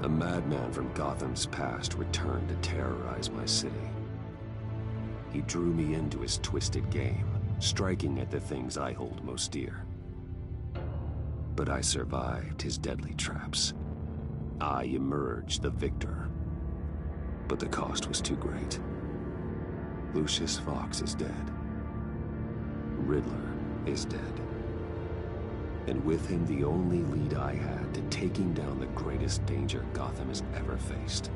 A madman from Gotham's past returned to terrorize my city. He drew me into his twisted game, striking at the things I hold most dear. But I survived his deadly traps. I emerged the victor. But the cost was too great. Lucius Fox is dead. Riddler is dead. And with him, the only lead I had to taking down the greatest danger Gotham has ever faced.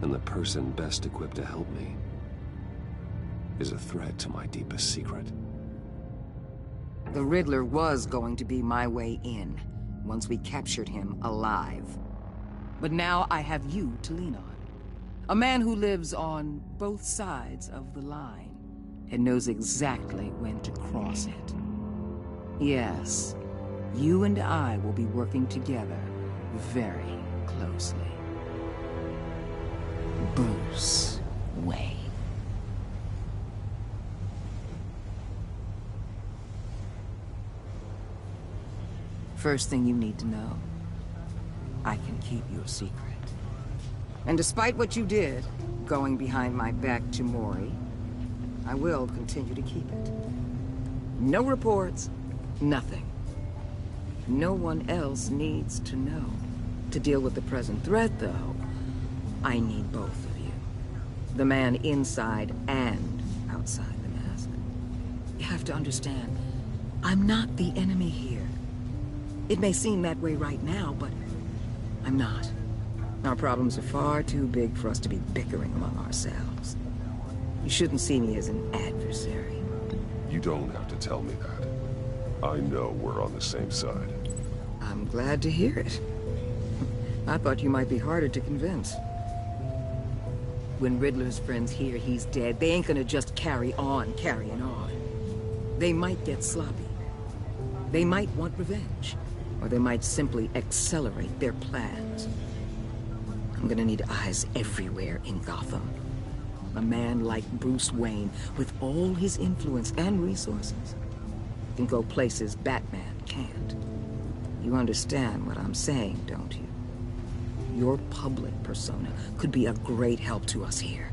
And the person best equipped to help me is a threat to my deepest secret. The Riddler was going to be my way in, once we captured him alive. But now I have you to lean on. A man who lives on both sides of the line, and knows exactly when to cross it. Yes, you and I will be working together very closely. Bruce Wayne. First thing you need to know, I can keep your secret. And despite what you did, going behind my back to Mori, I will continue to keep it. No reports, nothing. No one else needs to know. To deal with the present threat, though, I need both of you. The man inside and outside the mask. You have to understand, I'm not the enemy here. It may seem that way right now, but I'm not. Our problems are far too big for us to be bickering among ourselves. You shouldn't see me as an adversary. You don't have to tell me that. I know we're on the same side. I'm glad to hear it. I thought you might be harder to convince. When Riddler's friends hear he's dead, they ain't gonna just carry on carrying on. They might get sloppy. They might want revenge. Or they might simply accelerate their plans. I'm gonna need eyes everywhere in Gotham. A man like Bruce Wayne, with all his influence and resources, can go places Batman can't. You understand what I'm saying, don't you? Your public persona could be a great help to us here.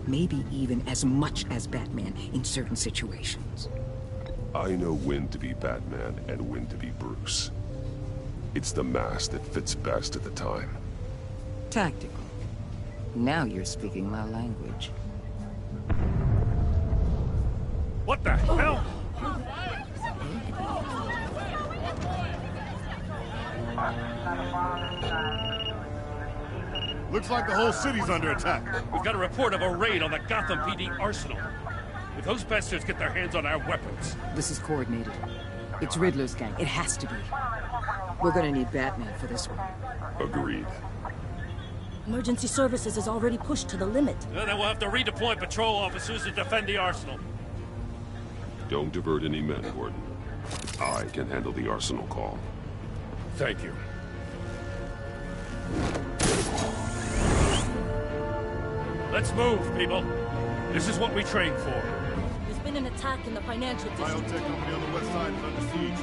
Maybe even as much as Batman in certain situations. I know when to be Batman and when to be Bruce. It's the mask that fits best at the time. Tactical. Now you're speaking my language. What the hell? Looks like the whole city's under attack. We've got a report of a raid on the Gotham PD arsenal. If those bastards get their hands on our weapons... This is coordinated. It's Riddler's gang. It has to be. We're gonna need Batman for this one. Agreed. Emergency services is already pushed to the limit. Then we'll have to redeploy patrol officers to defend the arsenal. Don't divert any men, Gordon. I can handle the arsenal call. Thank you. Let's move, people. This is what we trained for. There's been an attack in the financial district. Biotech company on the west side is under siege.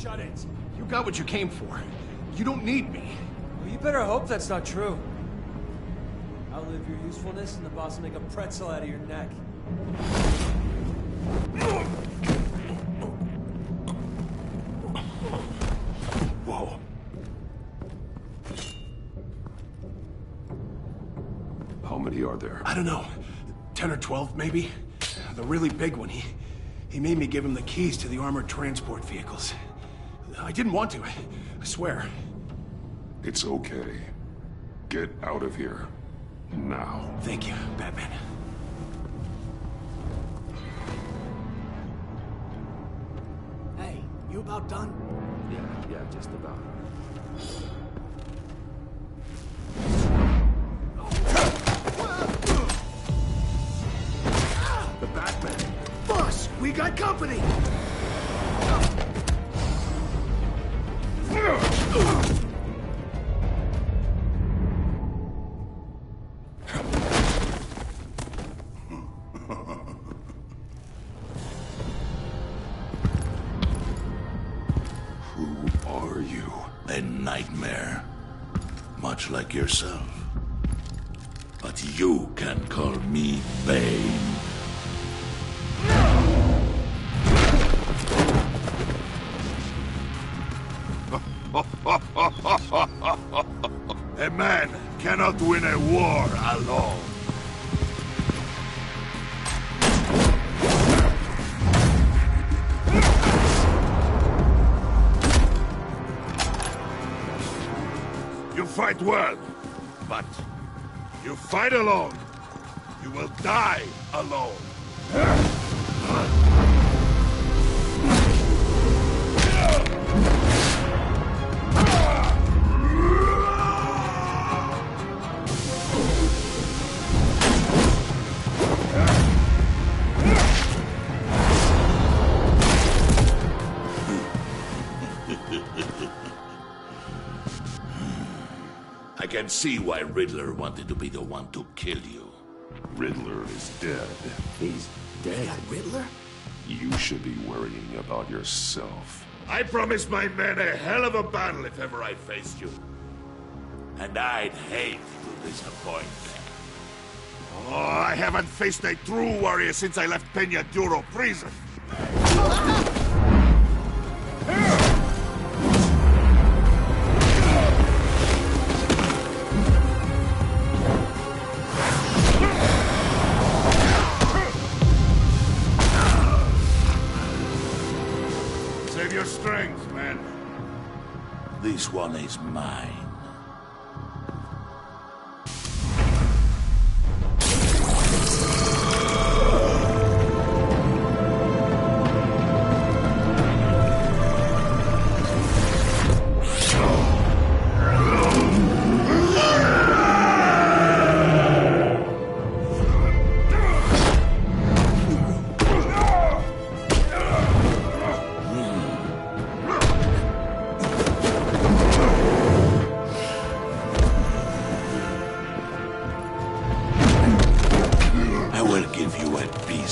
Shut it. You got what you came for. You don't need me. Well, you better hope that's not true. Outlive your usefulness and the boss will make a pretzel out of your neck. Whoa. How many are there? I don't know. 10 or 12, maybe? The really big one, he made me give him the keys to the armored transport vehicles. I didn't want to, I swear. It's okay. Get out of here. Now. Thank you, Batman. Hey, you about done? Yeah, just about. The Batman! Boss, we got company! Who are you? A nightmare. Much like yourself. But you can call me Bane. A man cannot win a war alone. You fight well, but you fight alone. You will die alone. I can see why Riddler wanted to be the one to kill you. Riddler is dead. He's dead. Riddler? You should be worrying about yourself. I promised my men a hell of a battle if ever I faced you. And I'd hate to disappoint them. Oh, I haven't faced a true warrior since I left Peña Duro prison. Save your strength, man. This one is mine.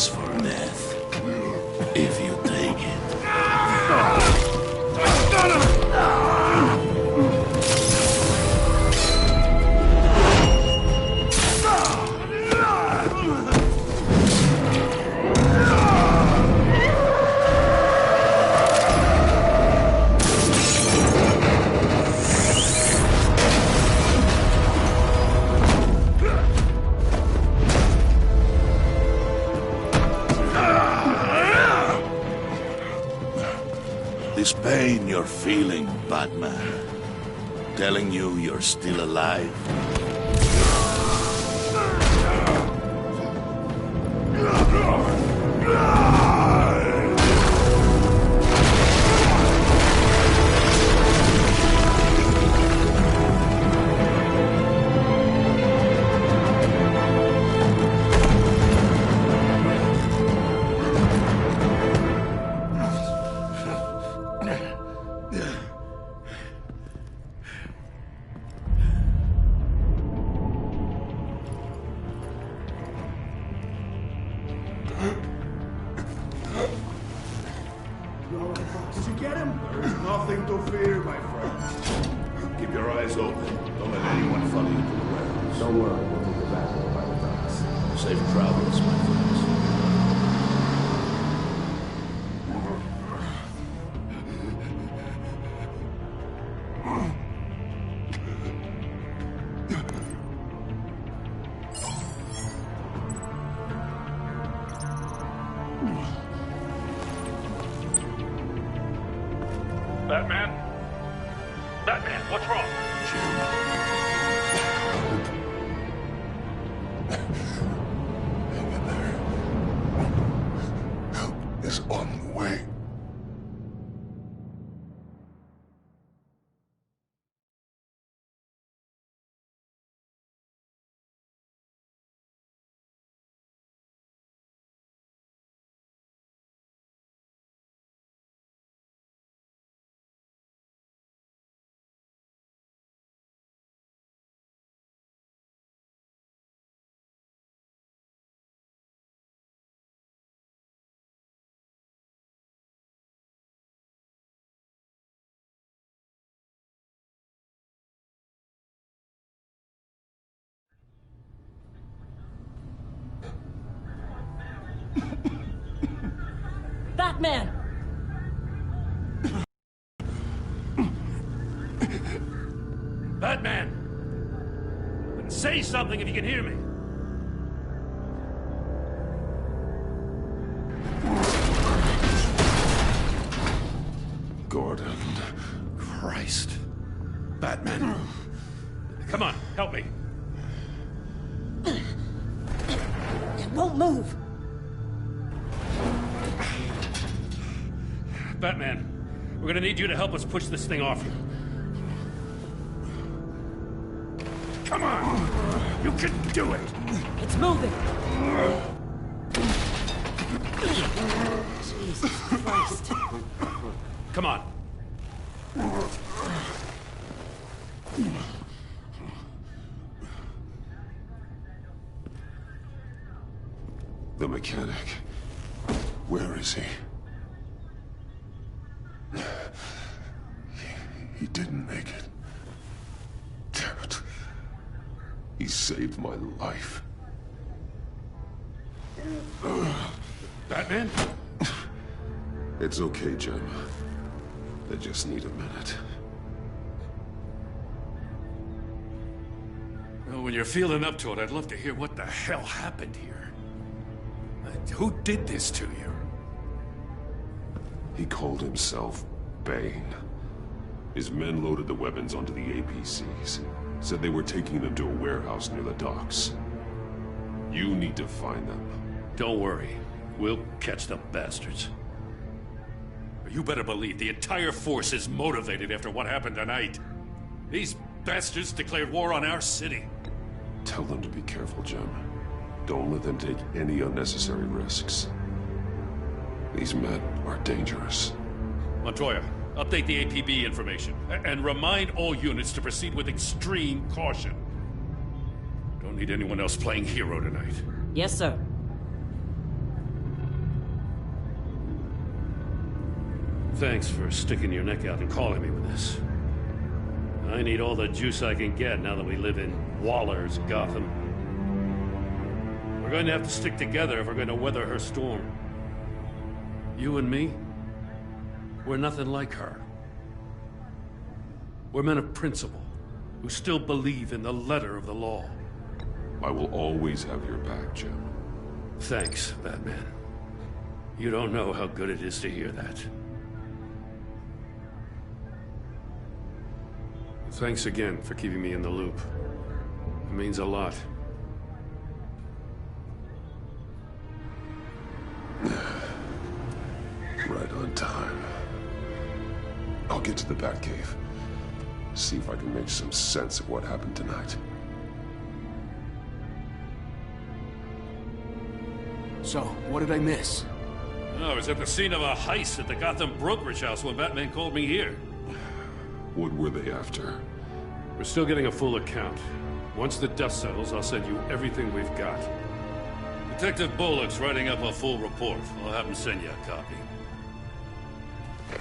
For death, if you take it. This pain you're feeling, Batman, telling you you're still alive. Did you get him? There's nothing to fear, my friend. Keep your eyes open. Don't let anyone follow you to the warehouse. Don't worry, we'll take it back by the docks. Safe travels, my friends. Batman? Batman, what's wrong? Help is on the way. Batman! Batman! Say something if you can hear me. Gordon. Christ. Batman. Come on, help me. It won't move! Batman, we're gonna need you to help us push this thing off you. Come on! You can do it! It's moving! Jesus Christ. Come on. The mechanic. Where is he? He didn't make it. Damn it. He saved my life. Batman? It's okay, Jim. I just need a minute. Well, when you're feeling up to it, I'd love to hear what the hell happened here. Who did this to you? He called himself Bane. His men loaded the weapons onto the APCs. Said they were taking them to a warehouse near the docks. You need to find them. Don't worry. We'll catch the bastards. You better believe the entire force is motivated after what happened tonight. These bastards declared war on our city. Tell them to be careful, Jim. Don't let them take any unnecessary risks. These men are dangerous. Montoya, update the APB information. And remind all units to proceed with extreme caution. Don't need anyone else playing hero tonight. Yes, sir. Thanks for sticking your neck out and calling me with this. I need all the juice I can get now that we live in Waller's Gotham. We're going to have to stick together if we're going to weather her storm. You and me, we're nothing like her. We're men of principle, who still believe in the letter of the law. I will always have your back, Jim. Thanks, Batman. You don't know how good it is to hear that. Thanks again for keeping me in the loop. It means a lot. Right on time. I'll get to the Batcave. See if I can make some sense of what happened tonight. So, what did I miss? I was at the scene of a heist at the Gotham brokerage house when Batman called me here. What were they after? We're still getting a full account. Once the dust settles, I'll send you everything we've got. Detective Bullock's writing up a full report. I'll have him send you a copy.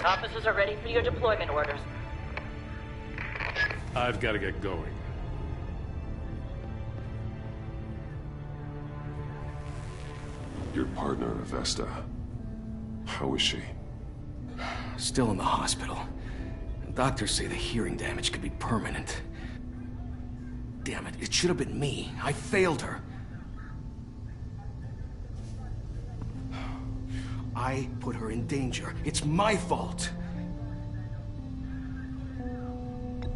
Officers are ready for your deployment orders. I've got to get going. Your partner, Vesta. How is she? Still in the hospital. Doctors say the hearing damage could be permanent. Damn it, it should have been me. I failed her. I put her in danger. It's my fault.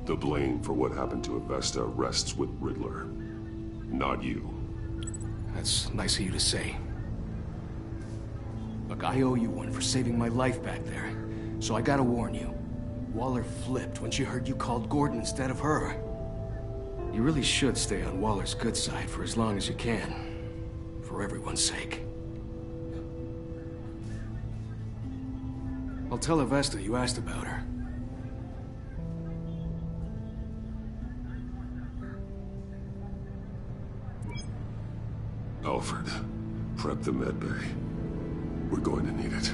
The blame for what happened to Avesta rests with Riddler, not you. That's nice of you to say. Look, I owe you one for saving my life back there. So I gotta warn you. Waller flipped when she heard you called Gordon instead of her. You really should stay on Waller's good side for as long as you can. For everyone's sake. I'll tell Avesta you asked about her. Alfred, prep the medbay. We're going to need it.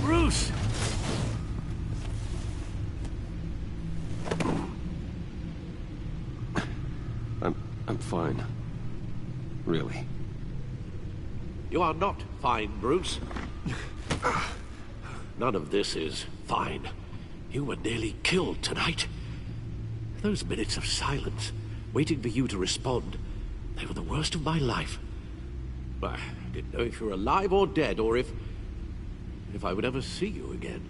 Bruce! I'm fine. Really. You are not fine, Bruce. None of this is fine. You were nearly killed tonight. Those minutes of silence, waiting for you to respond, they were the worst of my life. I didn't know if you were alive or dead, or if I would ever see you again.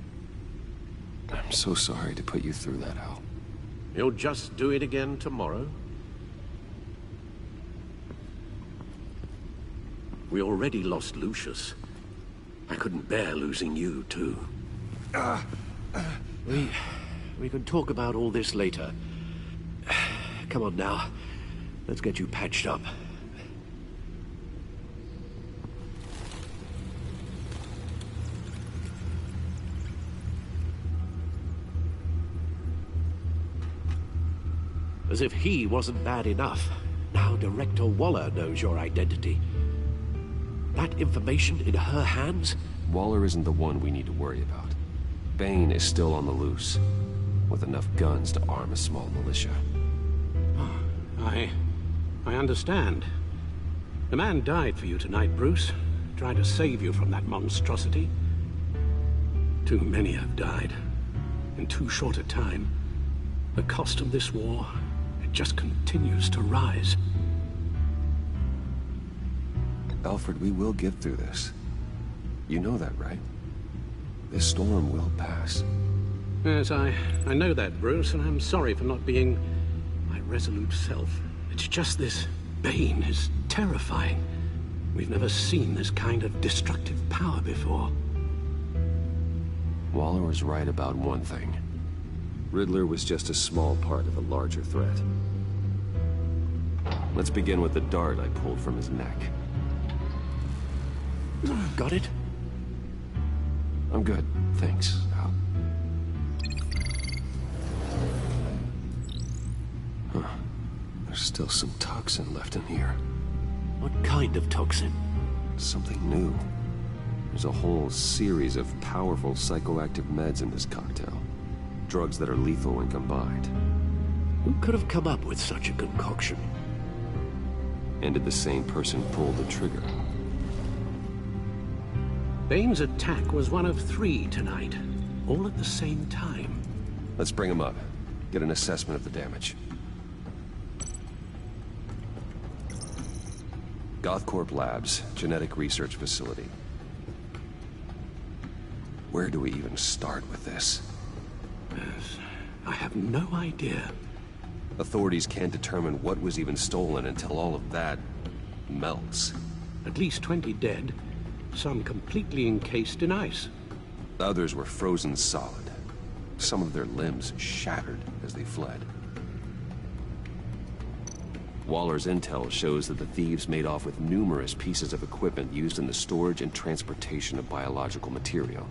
I'm so sorry to put you through that, Al. You'll just do it again tomorrow? We already lost Lucius. I couldn't bear losing you, too. We can talk about all this later. Come on now. Let's get you patched up. As if he wasn't bad enough. Now Director Waller knows your identity. That information in her hands? Waller isn't the one we need to worry about. Bane is still on the loose, with enough guns to arm a small militia. I understand. The man died for you tonight, Bruce. Tried to save you from that monstrosity. Too many have died. In too short a time. The cost of this war, it just continues to rise. Alfred, we will get through this. You know that, right? This storm will pass. Yes, I know that, Bruce, and I'm sorry for not being my resolute self. It's just this Bane is terrifying. We've never seen this kind of destructive power before. Waller was right about one thing. Riddler was just a small part of a larger threat. Let's begin with the dart I pulled from his neck. Got it? I'm good, thanks, Al. Huh. There's still some toxin left in here. What kind of toxin? Something new. There's a whole series of powerful psychoactive meds in this cocktail. Drugs that are lethal when combined. Who could have come up with such a concoction? And did the same person pull the trigger? Bane's attack was one of 3 tonight, all at the same time. Let's bring him up. Get an assessment of the damage. Gothcorp Labs, genetic research facility. Where do we even start with this? Yes, I have no idea. Authorities can't determine what was even stolen until all of that melts. At least 20 dead, some completely encased in ice. Others were frozen solid. Some of their limbs shattered as they fled. Waller's intel shows that the thieves made off with numerous pieces of equipment used in the storage and transportation of biological material.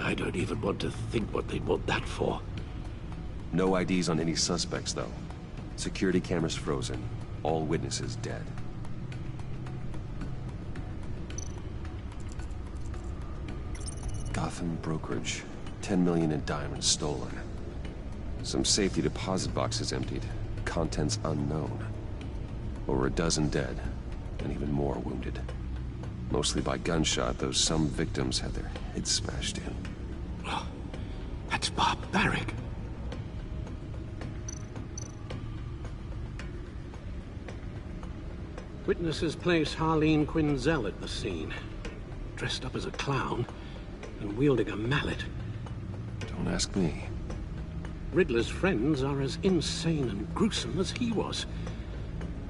I don't even want to think what they'd want that for. No IDs on any suspects, though. Security cameras frozen. All witnesses dead. Gotham brokerage. 10 million in diamonds stolen. Some safety deposit boxes emptied. Contents unknown. Over a dozen dead, and even more wounded. Mostly by gunshot, though some victims had their heads smashed in. Oh, that's barbaric. Witnesses place Harleen Quinzel at the scene, dressed up as a clown and wielding a mallet. Don't ask me. Riddler's friends are as insane and gruesome as he was.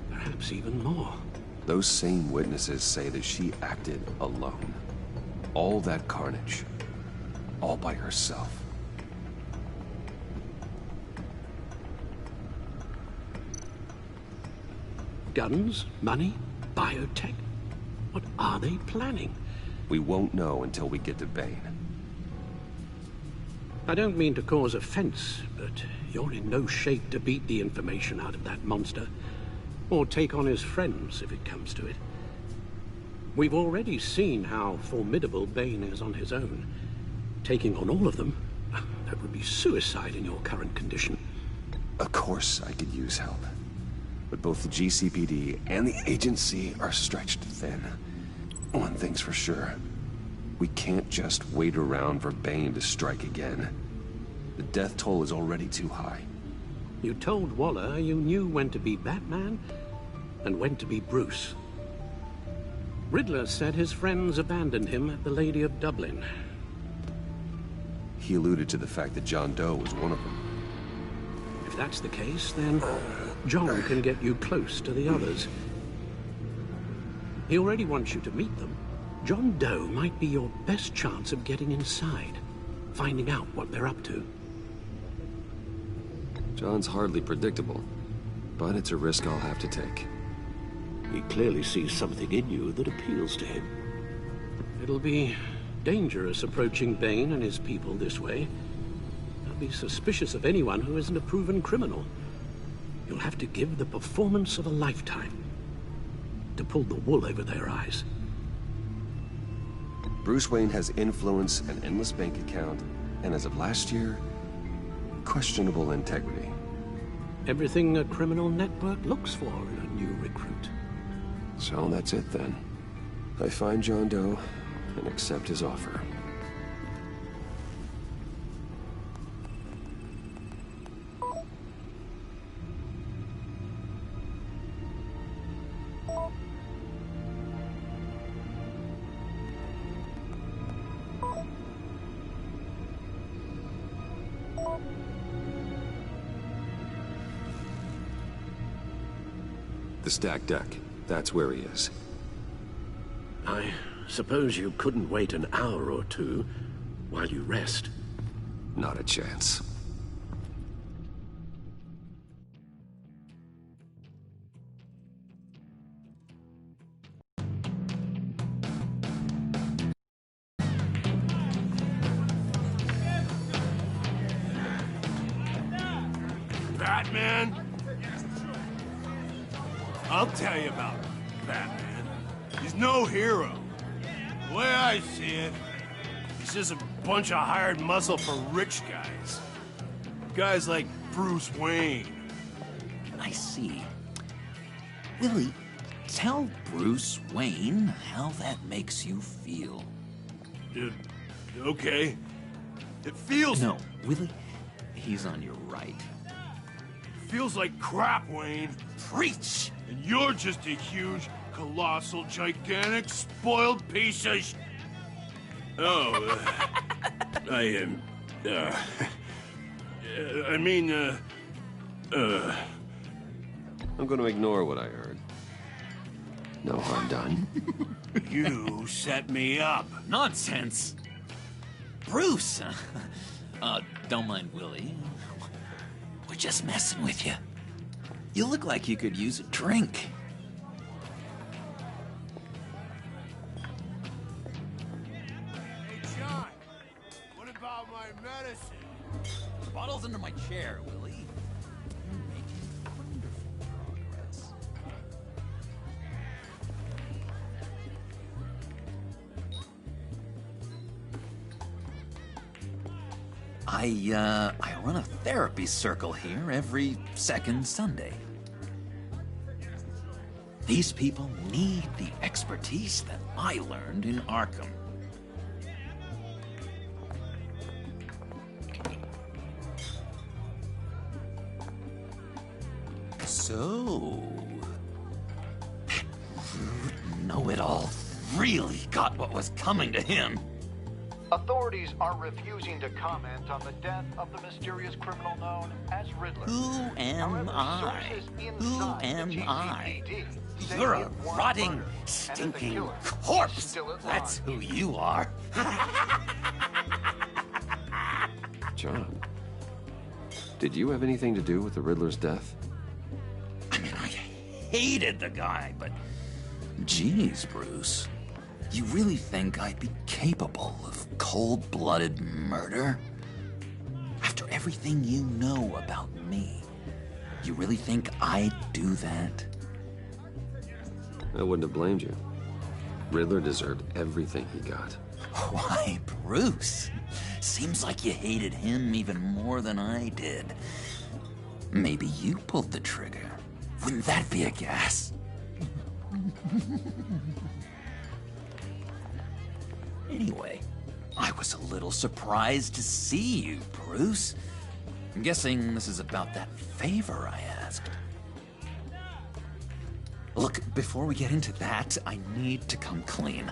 Perhaps even more. Those same witnesses say that she acted alone. All that carnage. All by herself. Guns, money, biotech. What are they planning? We won't know until we get to Bane. I don't mean to cause offense, but you're in no shape to beat the information out of that monster. Or take on his friends, if it comes to it. We've already seen how formidable Bane is on his own. Taking on all of them, that would be suicide in your current condition. Of course I could use help. But both the GCPD and the agency are stretched thin. One thing's for sure. We can't just wait around for Bane to strike again. The death toll is already too high. You told Waller you knew when to be Batman and when to be Bruce. Riddler said his friends abandoned him at the Lady of Dublin. He alluded to the fact that John Doe was one of them. If that's the case, then John can get you close to the others. He already wants you to meet them. John Doe might be your best chance of getting inside, finding out what they're up to. John's hardly predictable, but it's a risk I'll have to take. He clearly sees something in you that appeals to him. It'll be dangerous approaching Bane and his people this way. They'll be suspicious of anyone who isn't a proven criminal. You'll have to give the performance of a lifetime to pull the wool over their eyes. Bruce Wayne has influence, an endless bank account, and as of last year, questionable integrity. Everything a criminal network looks for in a new recruit. So that's it then. I find John Doe and accept his offer. The stacked deck. That's where he is. I suppose you couldn't wait an hour or two while you rest. Not a chance. Batman? I'll tell you about Batman. He's no hero. The way I see it, he's just a bunch of hired muscle for rich guys. Guys like Bruce Wayne. I see. Willie, tell Bruce Wayne how that makes you feel. Okay. It feels... No, Willie, he's on your right. It feels like crap, Wayne. Preach! And you're just a huge, colossal, gigantic, spoiled piece of sh... Oh, I am... I'm gonna ignore what I heard. No harm done. You set me up. Nonsense! Bruce! Don't mind Willie. We're just messing with you. You look like you could use a drink. Hey, John. What about my medicine? The bottle's under my chair, Willie. You're making wonderful progress. I run a therapy circle here every second Sunday. These people need the expertise that I learned in Arkham. So, that rude know-it-all really got what was coming to him. Authorities are refusing to comment on the death of the mysterious criminal known as Riddler. Who am However, I? sources Who inside am the I? GCPD say You're it a was rotting, murder, and that the stinking killer is corpse. still at That's large. who you are. John, did you have anything to do with the Riddler's death? I mean, I hated the guy, but geez, Bruce. You really think I'd be capable of cold-blooded murder? After everything you know about me, you really think I'd do that? I wouldn't have blamed you. Riddler deserved everything he got. Why, Bruce? Seems like you hated him even more than I did. Maybe you pulled the trigger. Wouldn't that be a gas? Anyway, I was a little surprised to see you, Bruce. I'm guessing this is about that favor I asked. Look, before we get into that, I need to come clean.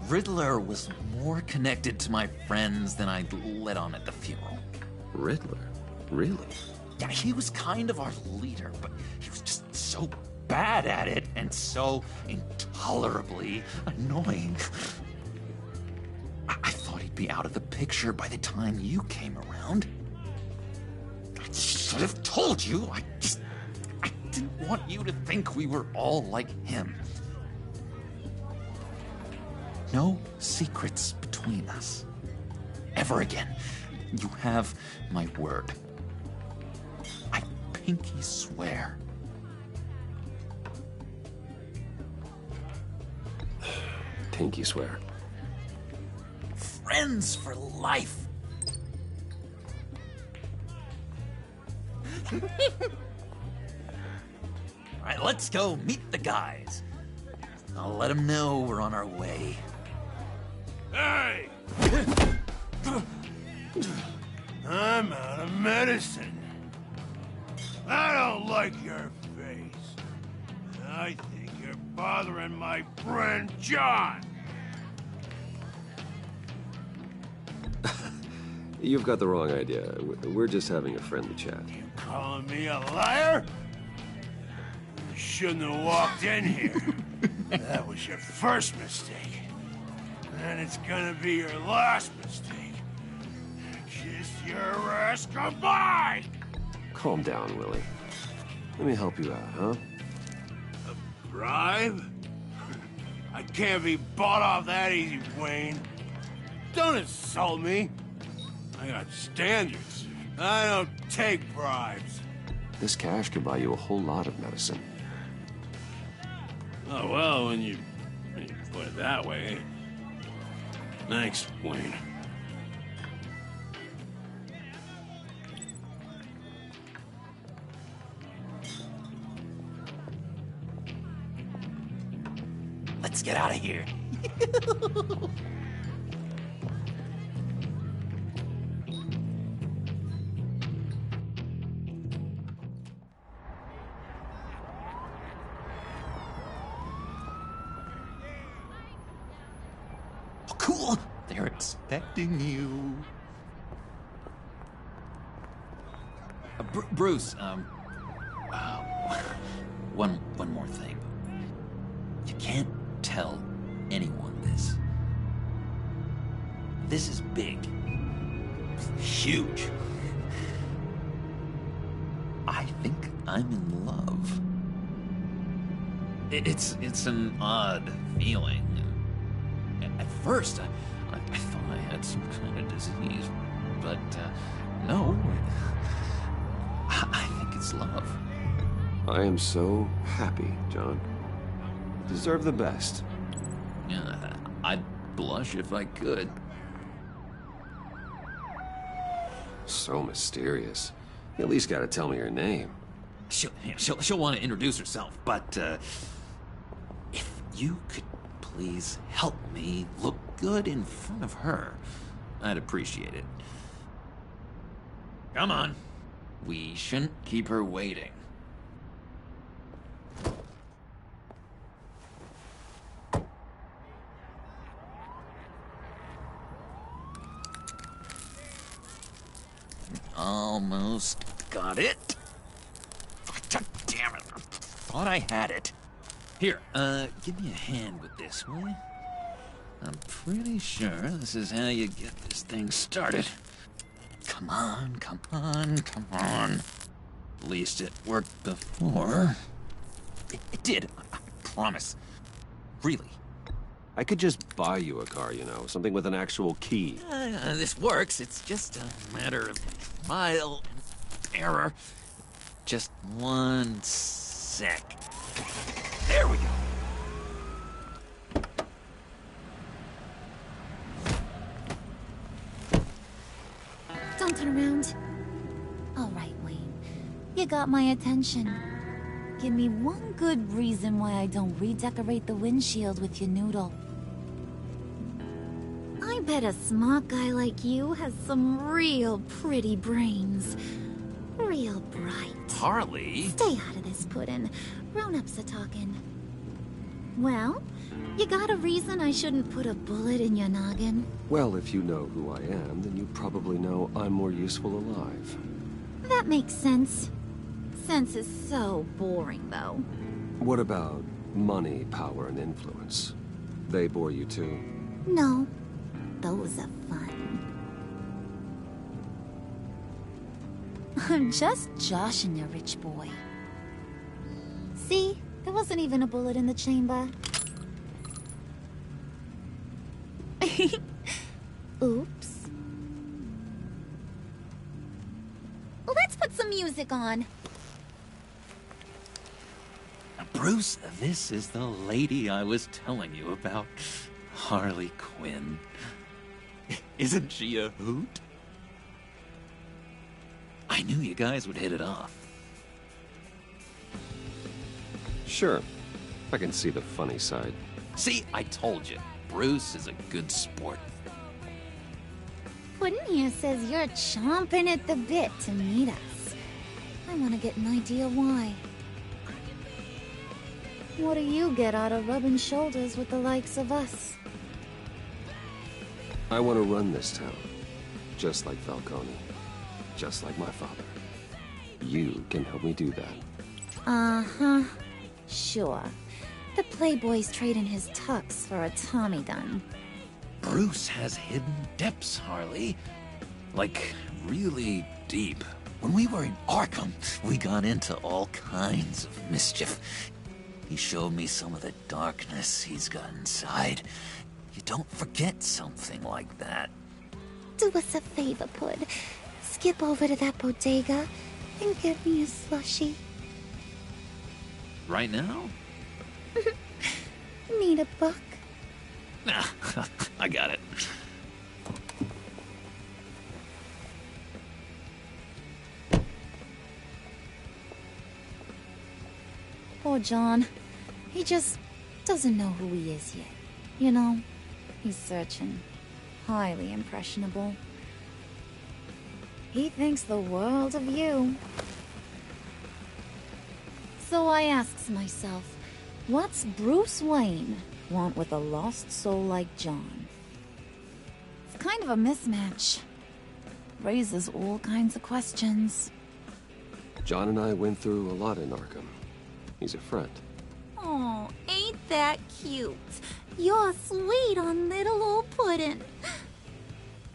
Riddler was more connected to my friends than I'd let on at the funeral. Riddler? Really? Yeah, he was kind of our leader, but he was just so bad at it and so intolerably annoying. I thought he'd be out of the picture by the time you came around. I should have told you. I didn't want you to think we were all like him. No secrets between us. Ever again. You have my word. I pinky swear. Pinky swear. Friends for life. All right, let's go meet the guys. I'll let them know we're on our way. Hey! I'm out of medicine. I don't like your face. I think you're bothering my friend John. You've got the wrong idea. We're just having a friendly chat. You calling me a liar? You shouldn't have walked in here. That was your first mistake. And it's gonna be your last mistake. Kiss your ass goodbye! Calm down, Willie. Let me help you out, huh? A bribe? I can't be bought off that easy, Wayne. Don't insult me. I got standards. I don't take bribes. This cash could buy you a whole lot of medicine. Oh, well, when you put it that way. Thanks, Wayne. Let's get out of here. Oh, cool. They're expecting you. Bruce, one more thing. You can't tell anyone this. This is big. Huge. I think I'm in love. It's an odd feeling. At first, I thought I had some kind of disease, but no. I think it's love. I am so happy, John. You deserve the best. Yeah, I'd blush if I could. So mysterious. You at least gotta tell me her name. She'll want to introduce herself, but, if you could please help me look good in front of her, I'd appreciate it. Come on. We shouldn't keep her waiting. Almost got it. God damn it. I thought I had it. Here, give me a hand with this, will you? I'm pretty sure this is how you get this thing started. Come on, come on, come on. At least it worked before. It did, I promise. Really. I could just buy you a car, you know, something with an actual key. This works. It's just a matter of trial and error. Just one sec. There we go. Don't turn around. All right, Wayne. You got my attention. Give me one good reason why I don't redecorate the windshield with your noodle. I bet a smart guy like you has some real pretty brains. Real bright. Harley? Stay out of this, Puddin'. Grown-ups are talking. Well, you got a reason I shouldn't put a bullet in your noggin? Well, if you know who I am, then you probably know I'm more useful alive. That makes sense. Sense is so boring, though. What about money, power, and influence? They bore you too? No. Those are fun. I'm just joshing you, rich boy. See? There wasn't even a bullet in the chamber. Oops. Let's put some music on. Bruce, this is the lady I was telling you about. Harley Quinn. Isn't she a hoot? I knew you guys would hit it off. Sure. I can see the funny side. See, I told you. Bruce is a good sport. Puddin' here says you're chomping at the bit to meet us. I want to get an idea why. What do you get out of rubbing shoulders with the likes of us? I want to run this town. Just like Falcone. Just like my father. You can help me do that. Uh-huh. Sure. The Playboy's trading his tux for a Tommy gun. Bruce has hidden depths, Harley. Like, really deep. When we were in Arkham, we got into all kinds of mischief. He showed me some of the darkness he's got inside. You don't forget something like that. Do us a favor, Pud. Skip over to that bodega and get me a slushie. Right now? Need a buck? Nah, I got it. Poor John. He just doesn't know who he is yet. You know, he's searching. Highly impressionable. He thinks the world of you. So I asks myself, what's Bruce Wayne want with a lost soul like John? It's kind of a mismatch. Raises all kinds of questions. John and I went through a lot in Arkham. He's a friend. Oh, ain't that cute? You're sweet on little old Puddin'.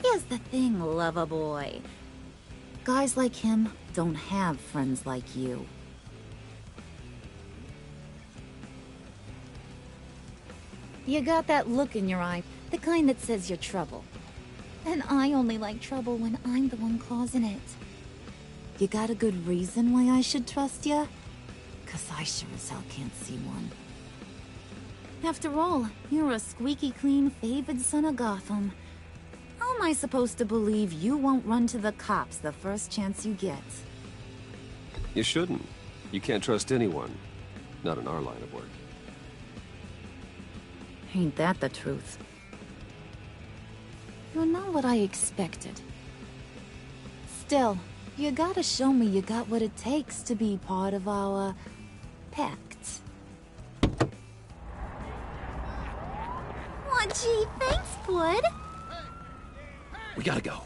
Here's the thing, lover boy. Guys like him don't have friends like you. You got that look in your eye, the kind that says you're trouble. And I only like trouble when I'm the one causing it. You got a good reason why I should trust you? 'Cause I sure as hell can't see one. After all, you're a squeaky clean favored son of Gotham. I'll am I supposed to believe you won't run to the cops the first chance you get? You shouldn't. You can't trust anyone. Not in our line of work. Ain't that the truth? You're not what I expected. Still, you gotta show me you got what it takes to be part of our... Pact. Aw, gee, thanks, Bud. We gotta go.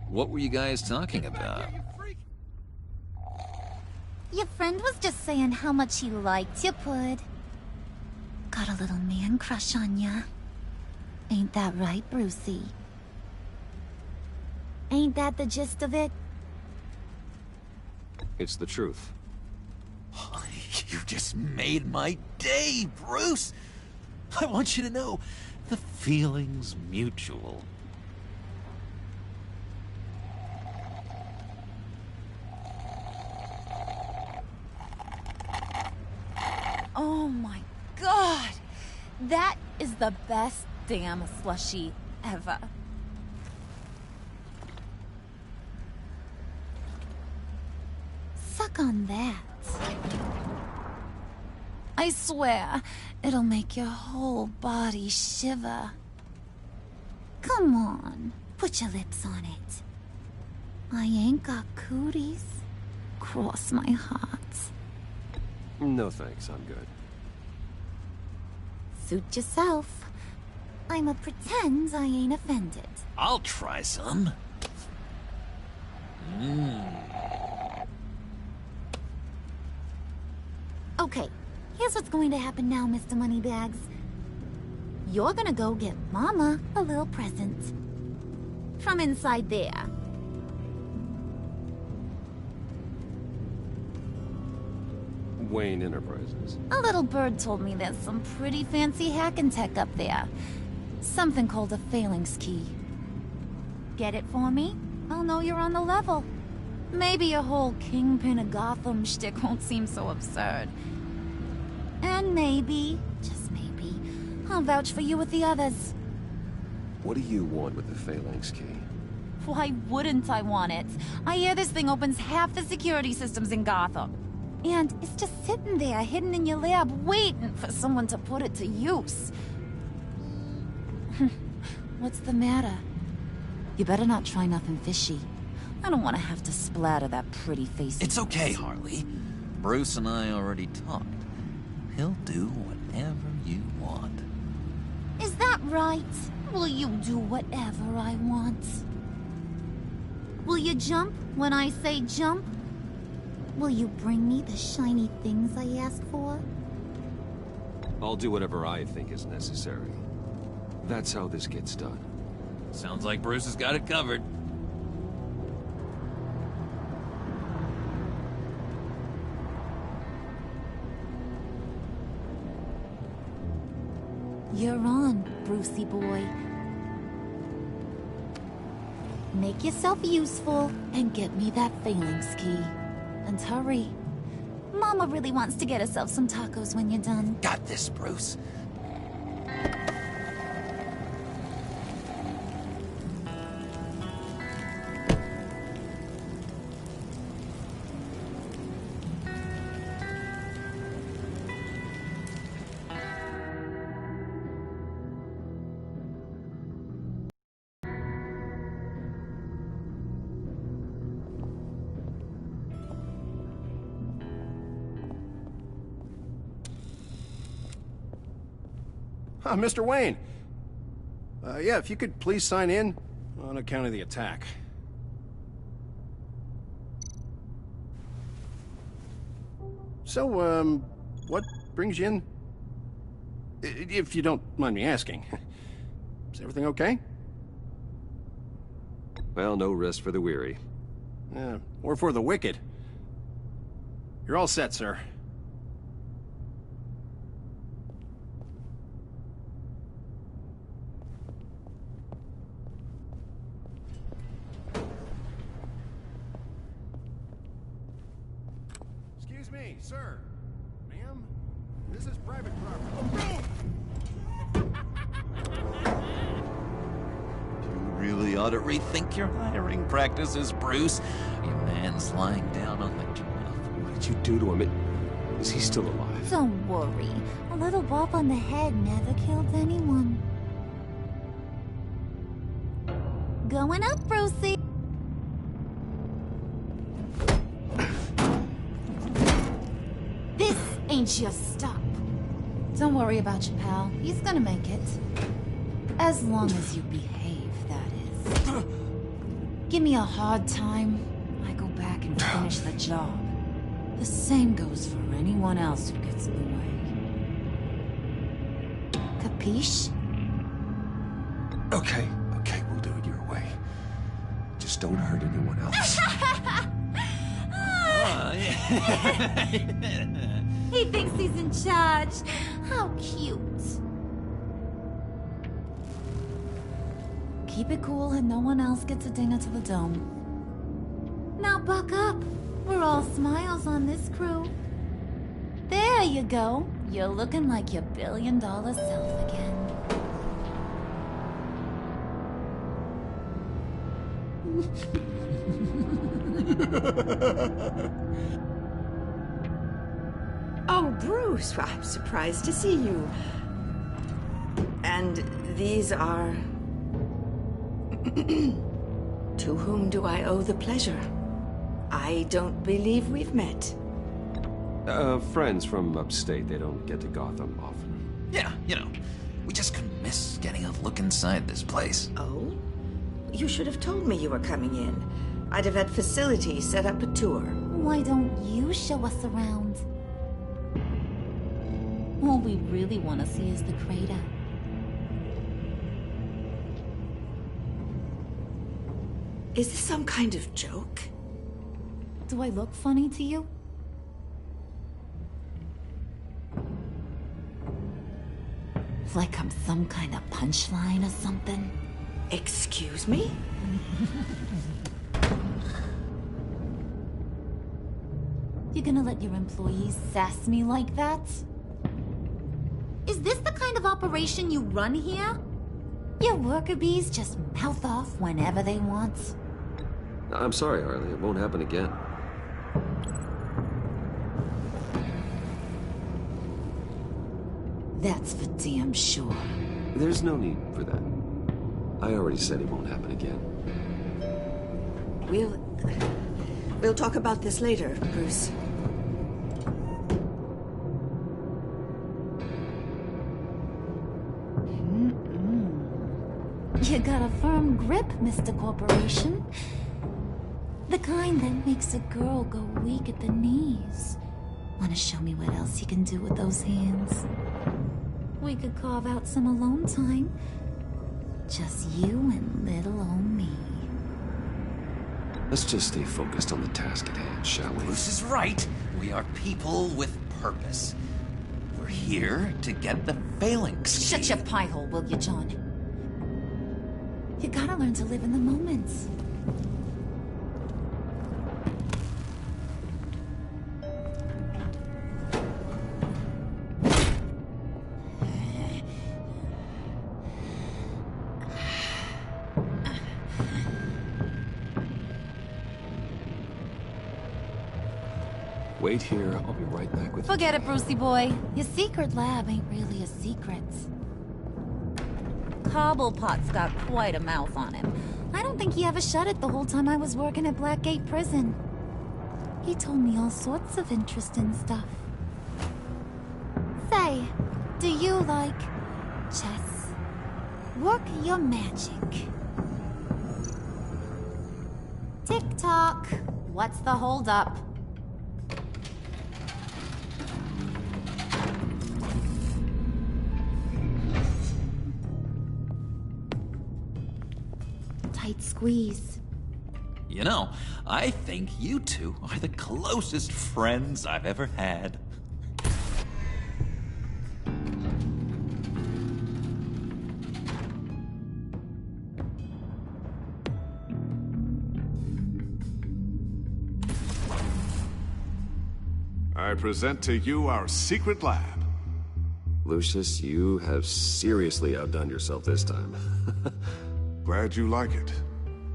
What were you guys talking about? Your friend was just saying how much he liked you, Bud. Got a little man crush on ya. Ain't that right, Brucey? Ain't that the gist of it? It's the truth. You just made my day, Bruce! I want you to know, the feeling's mutual. Oh my god! That is the best damn slushie ever. Suck on that. I swear, it'll make your whole body shiver. Come on, put your lips on it. I ain't got cooties. Cross my heart. No thanks, I'm good. Suit yourself. I'ma pretend I ain't offended. I'll try some. Okay, here's what's going to happen now, Mr. Moneybags. You're gonna go get Mama a little present. From inside there. Wayne Enterprises. A little bird told me there's some pretty fancy hacking tech up there. Something called a phalanx key. Get it for me? I'll know you're on the level. Maybe your whole Kingpin of Gotham shtick won't seem so absurd. And maybe, just maybe, I'll vouch for you with the others. What do you want with the phalanx key? Why wouldn't I want it? I hear this thing opens half the security systems in Gotham. And it's just sitting there, hidden in your lab, waiting for someone to put it to use. What's the matter? You better not try nothing fishy. I don't want to have to splatter that pretty face. It's okay, Harley. Bruce and I already talked. He'll do whatever you want. Is that right? Will you do whatever I want? Will you jump when I say jump? Will you bring me the shiny things I ask for? I'll do whatever I think is necessary. That's how this gets done. Sounds like Bruce has got it covered. You're on, Brucey boy. Make yourself useful And get me that phalanx key. And hurry. Mama really wants to get herself some tacos when you're done. Got this, Bruce. Mr. Wayne. Yeah, if you could please sign in on account of the attack. So, what brings you in? If you don't mind me asking. Is everything okay? Well, no rest for the weary. Or for the wicked. You're all set, sir. Excuse me, sir. Ma'am? This is private property. You really ought to rethink your hiring practices, Bruce. Your man's lying down on the job. What did you do to him? Is he still alive? Don't worry. A little bump on the head never killed anyone. Going up, Brucey. This ain't your stop. Don't worry about your pal. He's gonna make it. As long as you behave, that is. Give me a hard time, I go back and finish the job. The same goes for anyone else who gets in the way. Capiche? Okay, we'll do it your way. Just don't hurt anyone else. He thinks he's in charge. How cute. Keep it cool and no one else gets a dinger to the dome. Now buck up. We're all smiles on this crew. There you go. You're looking like your billion-dollar self again. Oh, Bruce, I'm surprised to see you. And these are... To whom do I owe the pleasure? I don't believe we've met. Friends from upstate. They don't get to Gotham often. Yeah, you know, we just couldn't miss getting a look inside this place. Oh? You should have told me you were coming in. I'd have had facilities set up a tour. Why don't you show us around? All we really want to see is the crater. Is this some kind of joke? Do I look funny to you? Like I'm some kind of punchline or something? Excuse me? You gonna let your employees sass me like that? Is this the kind of operation you run here? Your worker bees just mouth off whenever they want? I'm sorry, Harley. It won't happen again. That's for damn sure. There's no need for that. I already said it won't happen again. We'll talk about this later, Bruce. You got a firm grip, Mr. Corporation. The kind that makes a girl go weak at the knees. Wanna show me what else you can do with those hands? We could carve out some alone time. Just you and little old me. Let's just stay focused on the task at hand, shall we? Bruce is right. We are people with purpose. We're here to get the phalanx. Shut your pie hole, will you, John? You gotta learn to live in the moment. Wait here. I'll be right back with you. Forget it, Brucey boy. Your secret lab ain't really a secret. Cobblepot's got quite a mouth on him. I don't think he ever shut it the whole time I was working at Blackgate Prison. He told me all sorts of interesting stuff. Say, do you like chess? Work your magic. Tick-tock. What's the holdup? Tight squeeze. You know, I think you two are the closest friends I've ever had. I present to you our secret lab. Lucius, you have seriously outdone yourself this time. Glad you like it.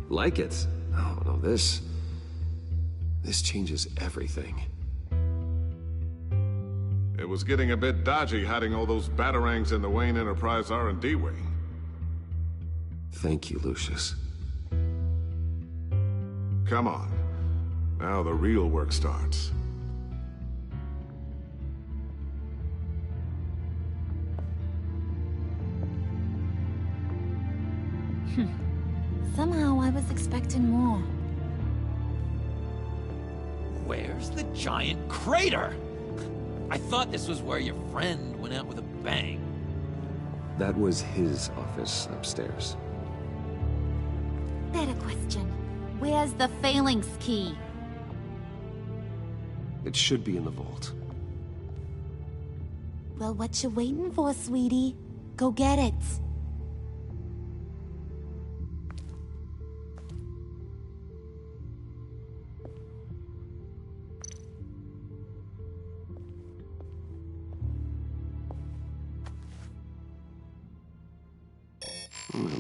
Like it? Oh, no, this changes everything. It was getting a bit dodgy hiding all those batarangs in the Wayne Enterprise R&D wing. Thank you, Lucius. Come on. Now the real work starts. Somehow I was expecting more. Where's the giant crater? I thought this was where your friend went out with a bang. That was his office upstairs. Better question. Where's the phalanx key? It should be in the vault. Well, what you waiting for, sweetie? Go get it.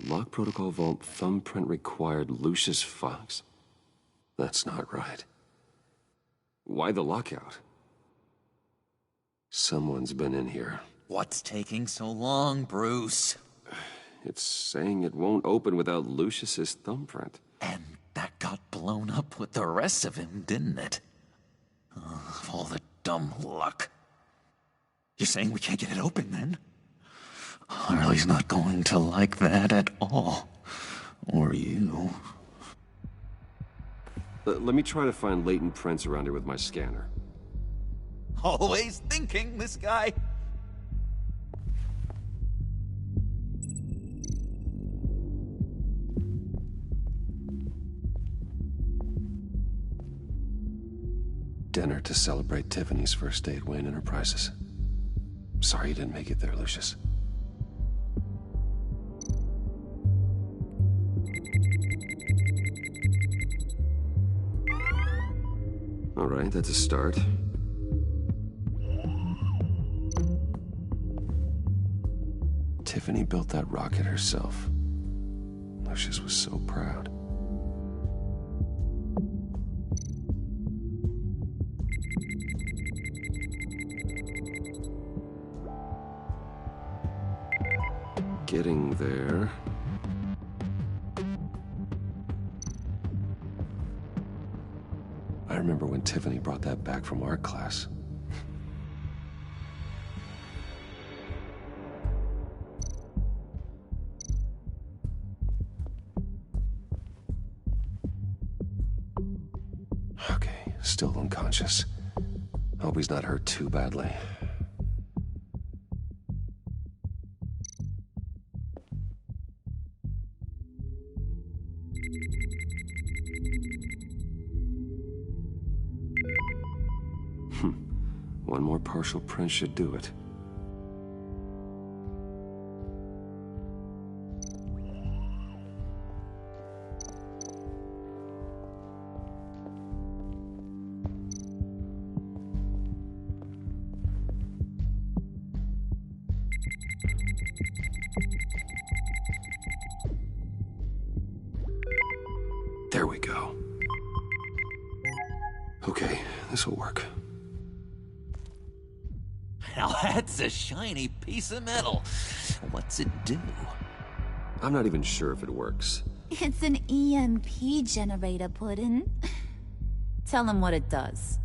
Lock protocol vault thumbprint required Lucius Fox. That's not right. Why the lockout? Someone's been in here. What's taking so long, Bruce? It's saying it won't open without Lucius's thumbprint. And that got blown up with the rest of him, didn't it? All the dumb luck. You're saying we can't get it open, then? Harley's not going to like that at all. Or you. Let me try to find latent prints around here with my scanner. Always thinking, this guy. Dinner to celebrate Tiffany's first day at Wayne Enterprises. Sorry you didn't make it there, Lucius. All right, that's a start. Tiffany built that rocket herself. Lucius was so proud. Getting there. I remember when Tiffany brought that back from art class. Okay, still unconscious. Hope he's not hurt too badly. One more partial print should do it. There we go. Okay, this'll work. Now that's a shiny piece of metal. What's it do? I'm not even sure if it works. It's an EMP generator, Puddin'. Tell him what it does.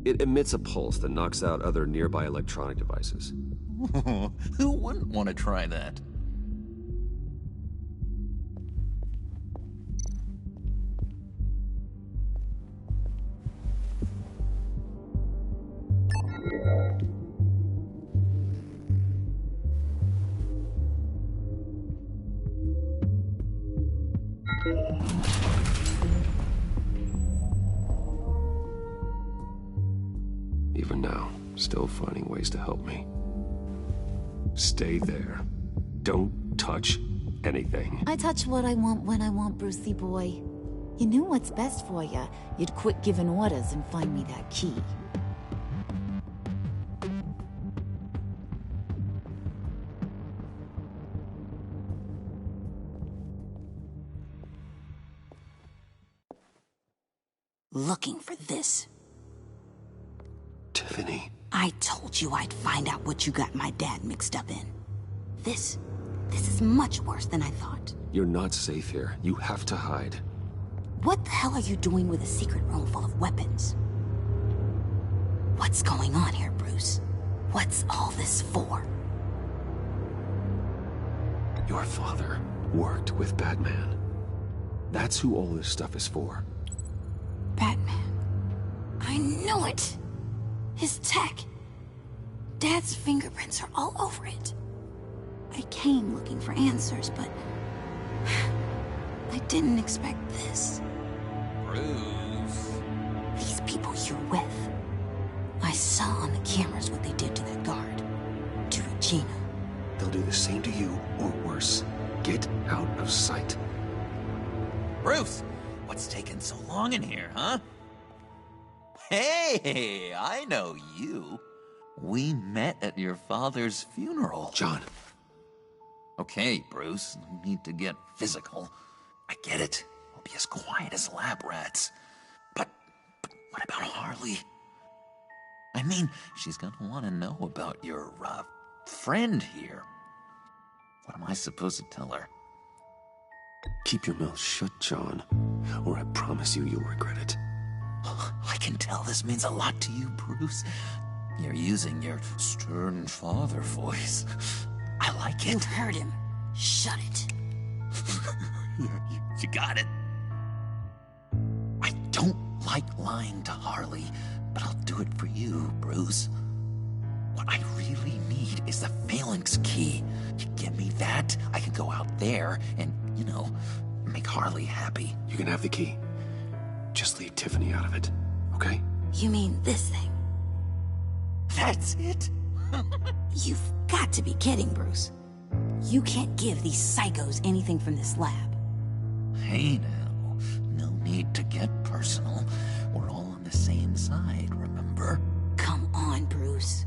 It emits a pulse that knocks out other nearby electronic devices. Who wouldn't want to try that? Even now, still finding ways to help me. Stay there. Don't touch anything. I touch what I want when I want, Brucey boy. You knew what's best for you. You'd quit giving orders and find me that key. Looking for this. Tiffany. I told you I'd find out what you got my dad mixed up in. This is much worse than I thought. You're not safe here. You have to hide. What the hell are you doing with a secret room full of weapons? What's going on here, Bruce? What's all this for? Your father worked with Batman. That's who all this stuff is for. Batman. I knew it! His tech. Dad's fingerprints are all over it. I came looking for answers, but I didn't expect this. Bruce. These people you're with. I saw on the cameras what they did to that guard. To Regina. They'll do the same to you, or worse. Get out of sight. Bruce, what's taking so long in here, huh? Hey, I know you. We met at your father's funeral. John. Okay, Bruce, no need to get physical. I get it. We'll be as quiet as lab rats. But what about Harley? I mean, she's gonna want to know about your, friend here. What am I supposed to tell her? Keep your mouth shut, John, or I promise you'll regret it. I can tell this means a lot to you, Bruce. You're using your stern father voice. I like it. You heard him. Shut it. You got it. I don't like lying to Harley, but I'll do it for you, Bruce. What I really need is the phalanx key. You give me that, I can go out there and, make Harley happy. You can have the key. Just leave Tiffany out of it, okay? You mean this thing? That's it? You've got to be kidding, Bruce. You can't give these psychos anything from this lab. Hey now, no need to get personal. We're all on the same side, remember? Come on, Bruce.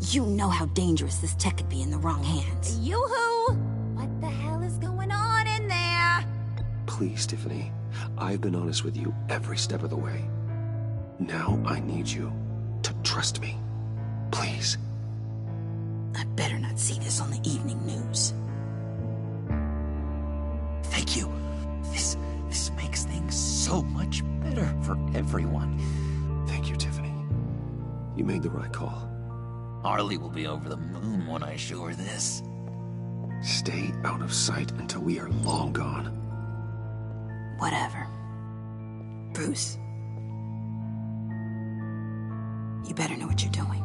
You know how dangerous this tech could be in the wrong hands. Yoo-hoo! What the hell is going on in there? Please, Tiffany. I've been honest with you every step of the way. Now I need you to trust me. Please. I better not see this on the evening news. Thank you. This makes things so much better for everyone. Thank you, Tiffany. You made the right call. Harley will be over the moon when I show her this. Stay out of sight until we are long gone. Whatever. Bruce. You better know what you're doing.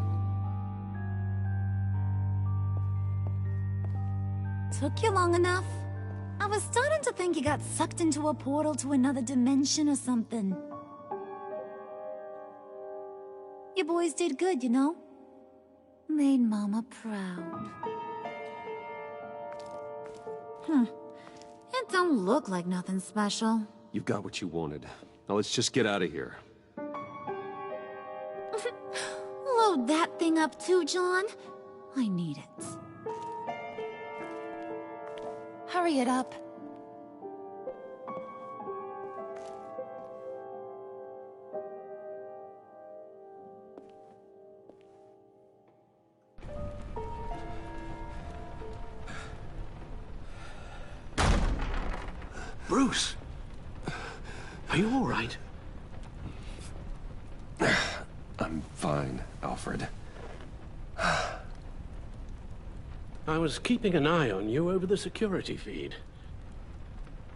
Took you long enough? I was starting to think you got sucked into a portal to another dimension or something. You boys did good, you know? Made Mama proud. It don't look like nothing special. You've got what you wanted. Now let's just get out of here. Load that thing up too, John. I need it. Hurry it up. Bruce! Are you all right? I'm fine, Alfred. I was keeping an eye on you over the security feed.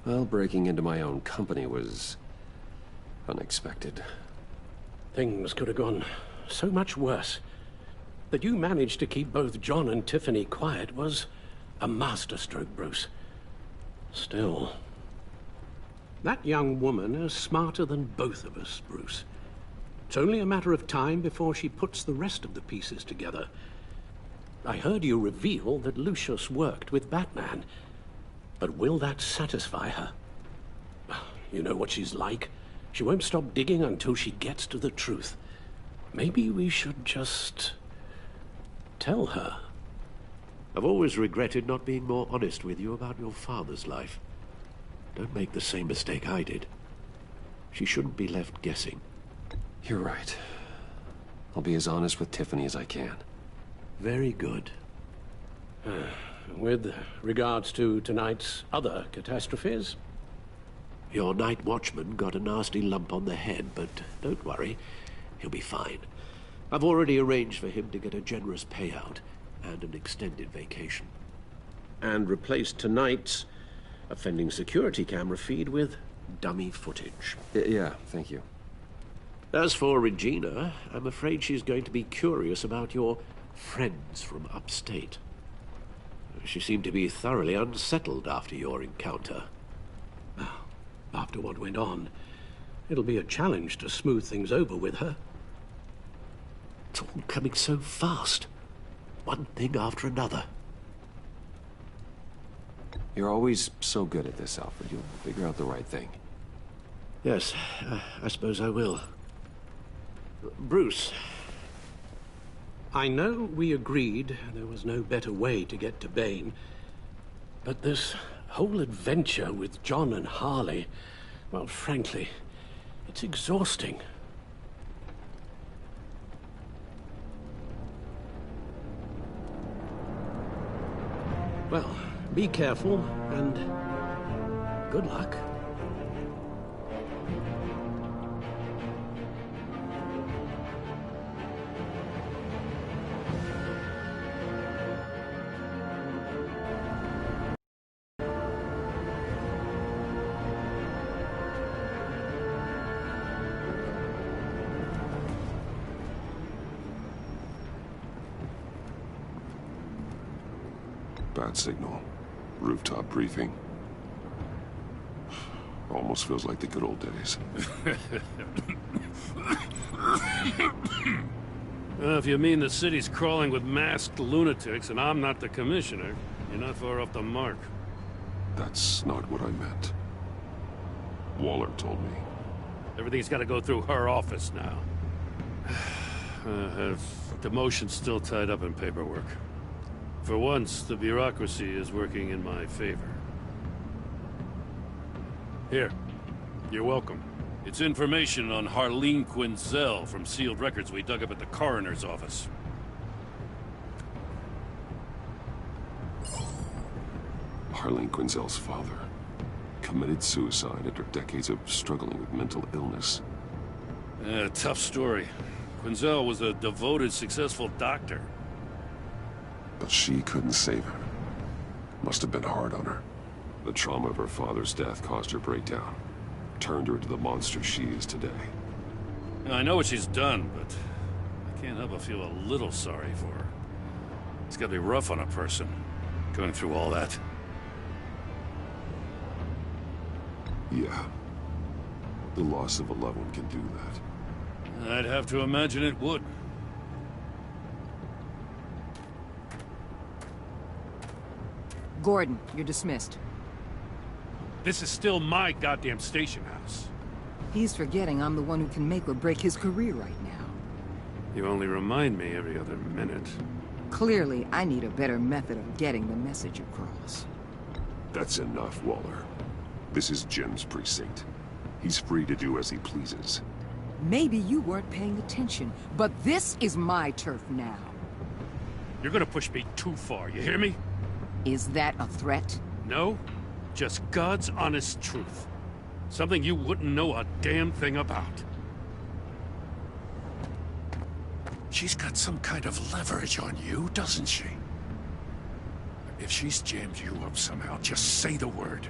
Well, breaking into my own company was unexpected. Things could have gone so much worse. That you managed to keep both John and Tiffany quiet was a masterstroke, Bruce. Still, that young woman is smarter than both of us, Bruce. It's only a matter of time before she puts the rest of the pieces together. I heard you reveal that Lucius worked with Batman. But will that satisfy her? You know what she's like. She won't stop digging until she gets to the truth. Maybe we should just tell her. I've always regretted not being more honest with you about your father's life. Don't make the same mistake I did. She shouldn't be left guessing. You're right. I'll be as honest with Tiffany as I can. Very good. With regards to tonight's other catastrophes? Your night watchman got a nasty lump on the head, but don't worry. He'll be fine. I've already arranged for him to get a generous payout and an extended vacation. And replaced tonight's offending security camera feed with dummy footage. Yeah, thank you. As for Regina, I'm afraid she's going to be curious about your friends from upstate. She seemed to be thoroughly unsettled after your encounter. After what went on, it'll be a challenge to smooth things over with her. It's all coming so fast. One thing after another. You're always so good at this, Alfred. You'll figure out the right thing. Yes, I suppose I will. Bruce. I know we agreed there was no better way to get to Bane, but this whole adventure with John and Harley, well, frankly, it's exhausting. Well, be careful, and good luck. Bad signal. Rooftop briefing. Almost feels like the good old days. Well, if you mean the city's crawling with masked lunatics and I'm not the commissioner, you're not far off the mark. That's not what I meant. Waller told me. Everything's got to go through her office now. Demotion's still tied up in paperwork. For once, the bureaucracy is working in my favor. Here. You're welcome. It's information on Harleen Quinzel from sealed records we dug up at the coroner's office. Harleen Quinzel's father committed suicide after decades of struggling with mental illness. Tough story. Quinzel was a devoted, successful doctor. But she couldn't save her. Must have been hard on her. The trauma of her father's death caused her breakdown. Turned her into the monster she is today. I know what she's done, but I can't help but feel a little sorry for her. It's gotta be rough on a person, going through all that. Yeah. The loss of a loved one can do that. I'd have to imagine it would. Gordon, you're dismissed. This is still my goddamn station house. He's forgetting I'm the one who can make or break his career right now. You only remind me every other minute. Clearly, I need a better method of getting the message across. That's enough, Waller. This is Jim's precinct. He's free to do as he pleases. Maybe you weren't paying attention, but this is my turf now. You're gonna push me too far, you hear me? Is that a threat? No, just God's honest truth. Something you wouldn't know a damn thing about. She's got some kind of leverage on you, doesn't she? If she's jammed you up somehow, just say the word.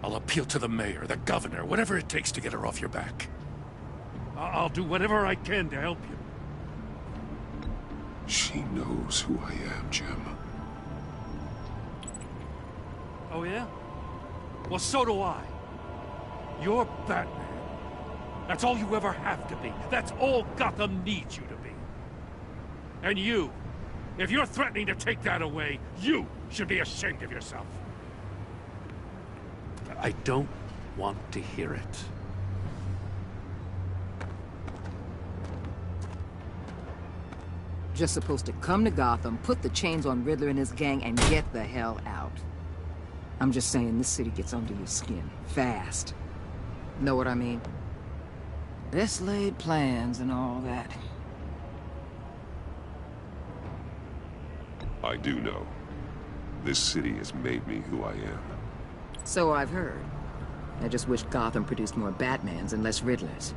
I'll appeal to the mayor, the governor, whatever it takes to get her off your back. I'll do whatever I can to help you. She knows who I am, Jim. Oh, yeah? Well, so do I. You're Batman. That's all you ever have to be. That's all Gotham needs you to be. And you, if you're threatening to take that away, you should be ashamed of yourself. I don't want to hear it. Just supposed to come to Gotham, put the chains on Riddler and his gang, and get the hell out. I'm just saying, this city gets under your skin. Fast. Know what I mean? Best laid plans and all that. I do know. This city has made me who I am. So I've heard. I just wish Gotham produced more Batmans and less Riddlers.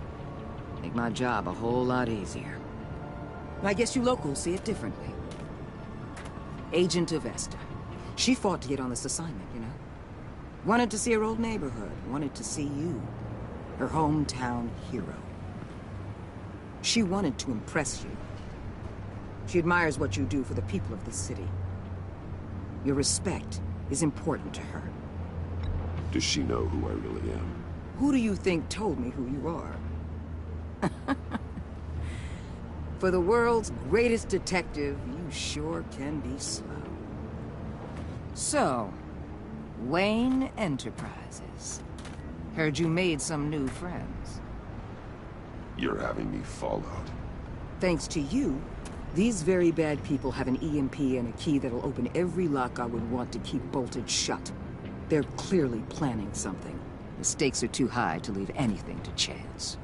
Make my job a whole lot easier. I guess you locals see it differently. Agent of Esther. She fought to get on this assignment, you know? Wanted to see her old neighborhood. Wanted to see you. Her hometown hero. She wanted to impress you. She admires what you do for the people of this city. Your respect is important to her. Does she know who I really am? Who do you think told me who you are? For the world's greatest detective, you sure can be slow. So, Wayne Enterprises. Heard you made some new friends. You're having me followed. Thanks to you, these very bad people have an EMP and a key that'll open every lock I would want to keep bolted shut. They're clearly planning something. The stakes are too high to leave anything to chance.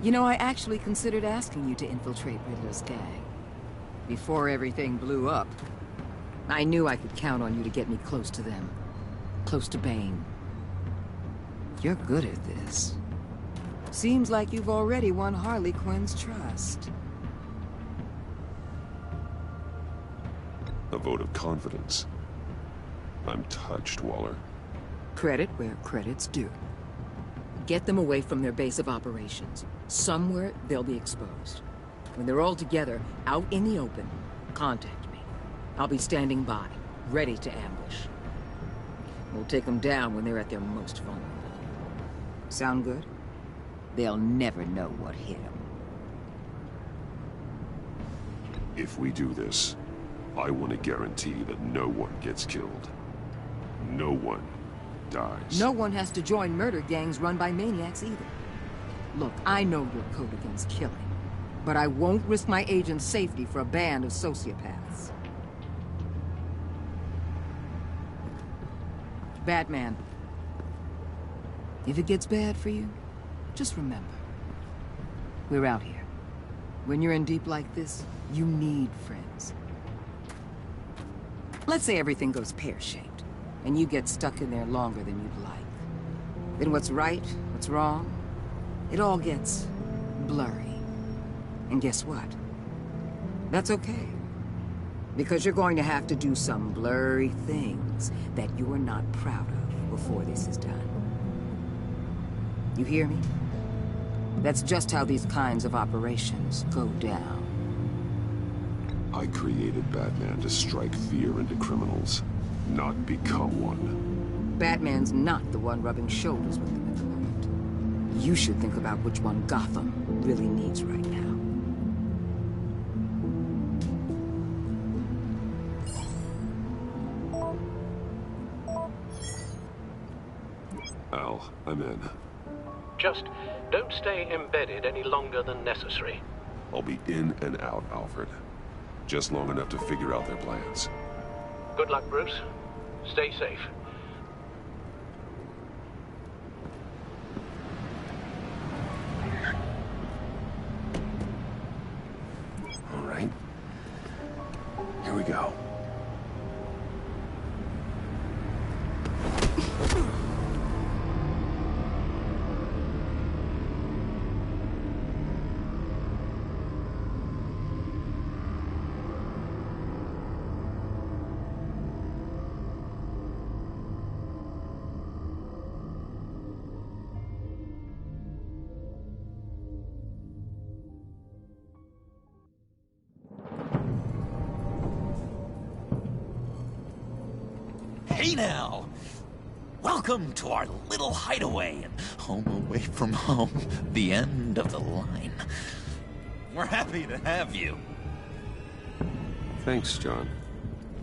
You know, I actually considered asking you to infiltrate Riddler's gang. Before everything blew up, I knew I could count on you to get me close to them. Close to Bane. You're good at this. Seems like you've already won Harley Quinn's trust. A vote of confidence. I'm touched, Waller. Credit where credit's due. Get them away from their base of operations. Somewhere they'll be exposed. When they're all together, out in the open, contact me. I'll be standing by, ready to ambush. We'll take them down when they're at their most vulnerable. Sound good? They'll never know what hit them. If we do this, I want to guarantee that no one gets killed. No one dies. No one has to join murder gangs run by maniacs either. Look, I know your code against killing, but I won't risk my agent's safety for a band of sociopaths. Batman, if it gets bad for you, just remember, we're out here. When you're in deep like this, you need friends. Let's say everything goes pear-shaped, and you get stuck in there longer than you'd like. Then what's right, what's wrong, it all gets blurry. And guess what? That's okay. Because you're going to have to do some blurry things that you're not proud of before this is done. You hear me? That's just how these kinds of operations go down. I created Batman to strike fear into criminals, not become one. Batman's not the one rubbing shoulders with them at the moment. You should think about which one Gotham really needs right now. Al, I'm in. Just don't stay embedded any longer than necessary. I'll be in and out, Alfred. Just long enough to figure out their plans. Good luck, Bruce. Stay safe. All right. Here we go. Hey now! Welcome to our little hideaway and home away from home, the end of the line. We're happy to have you. Thanks, John.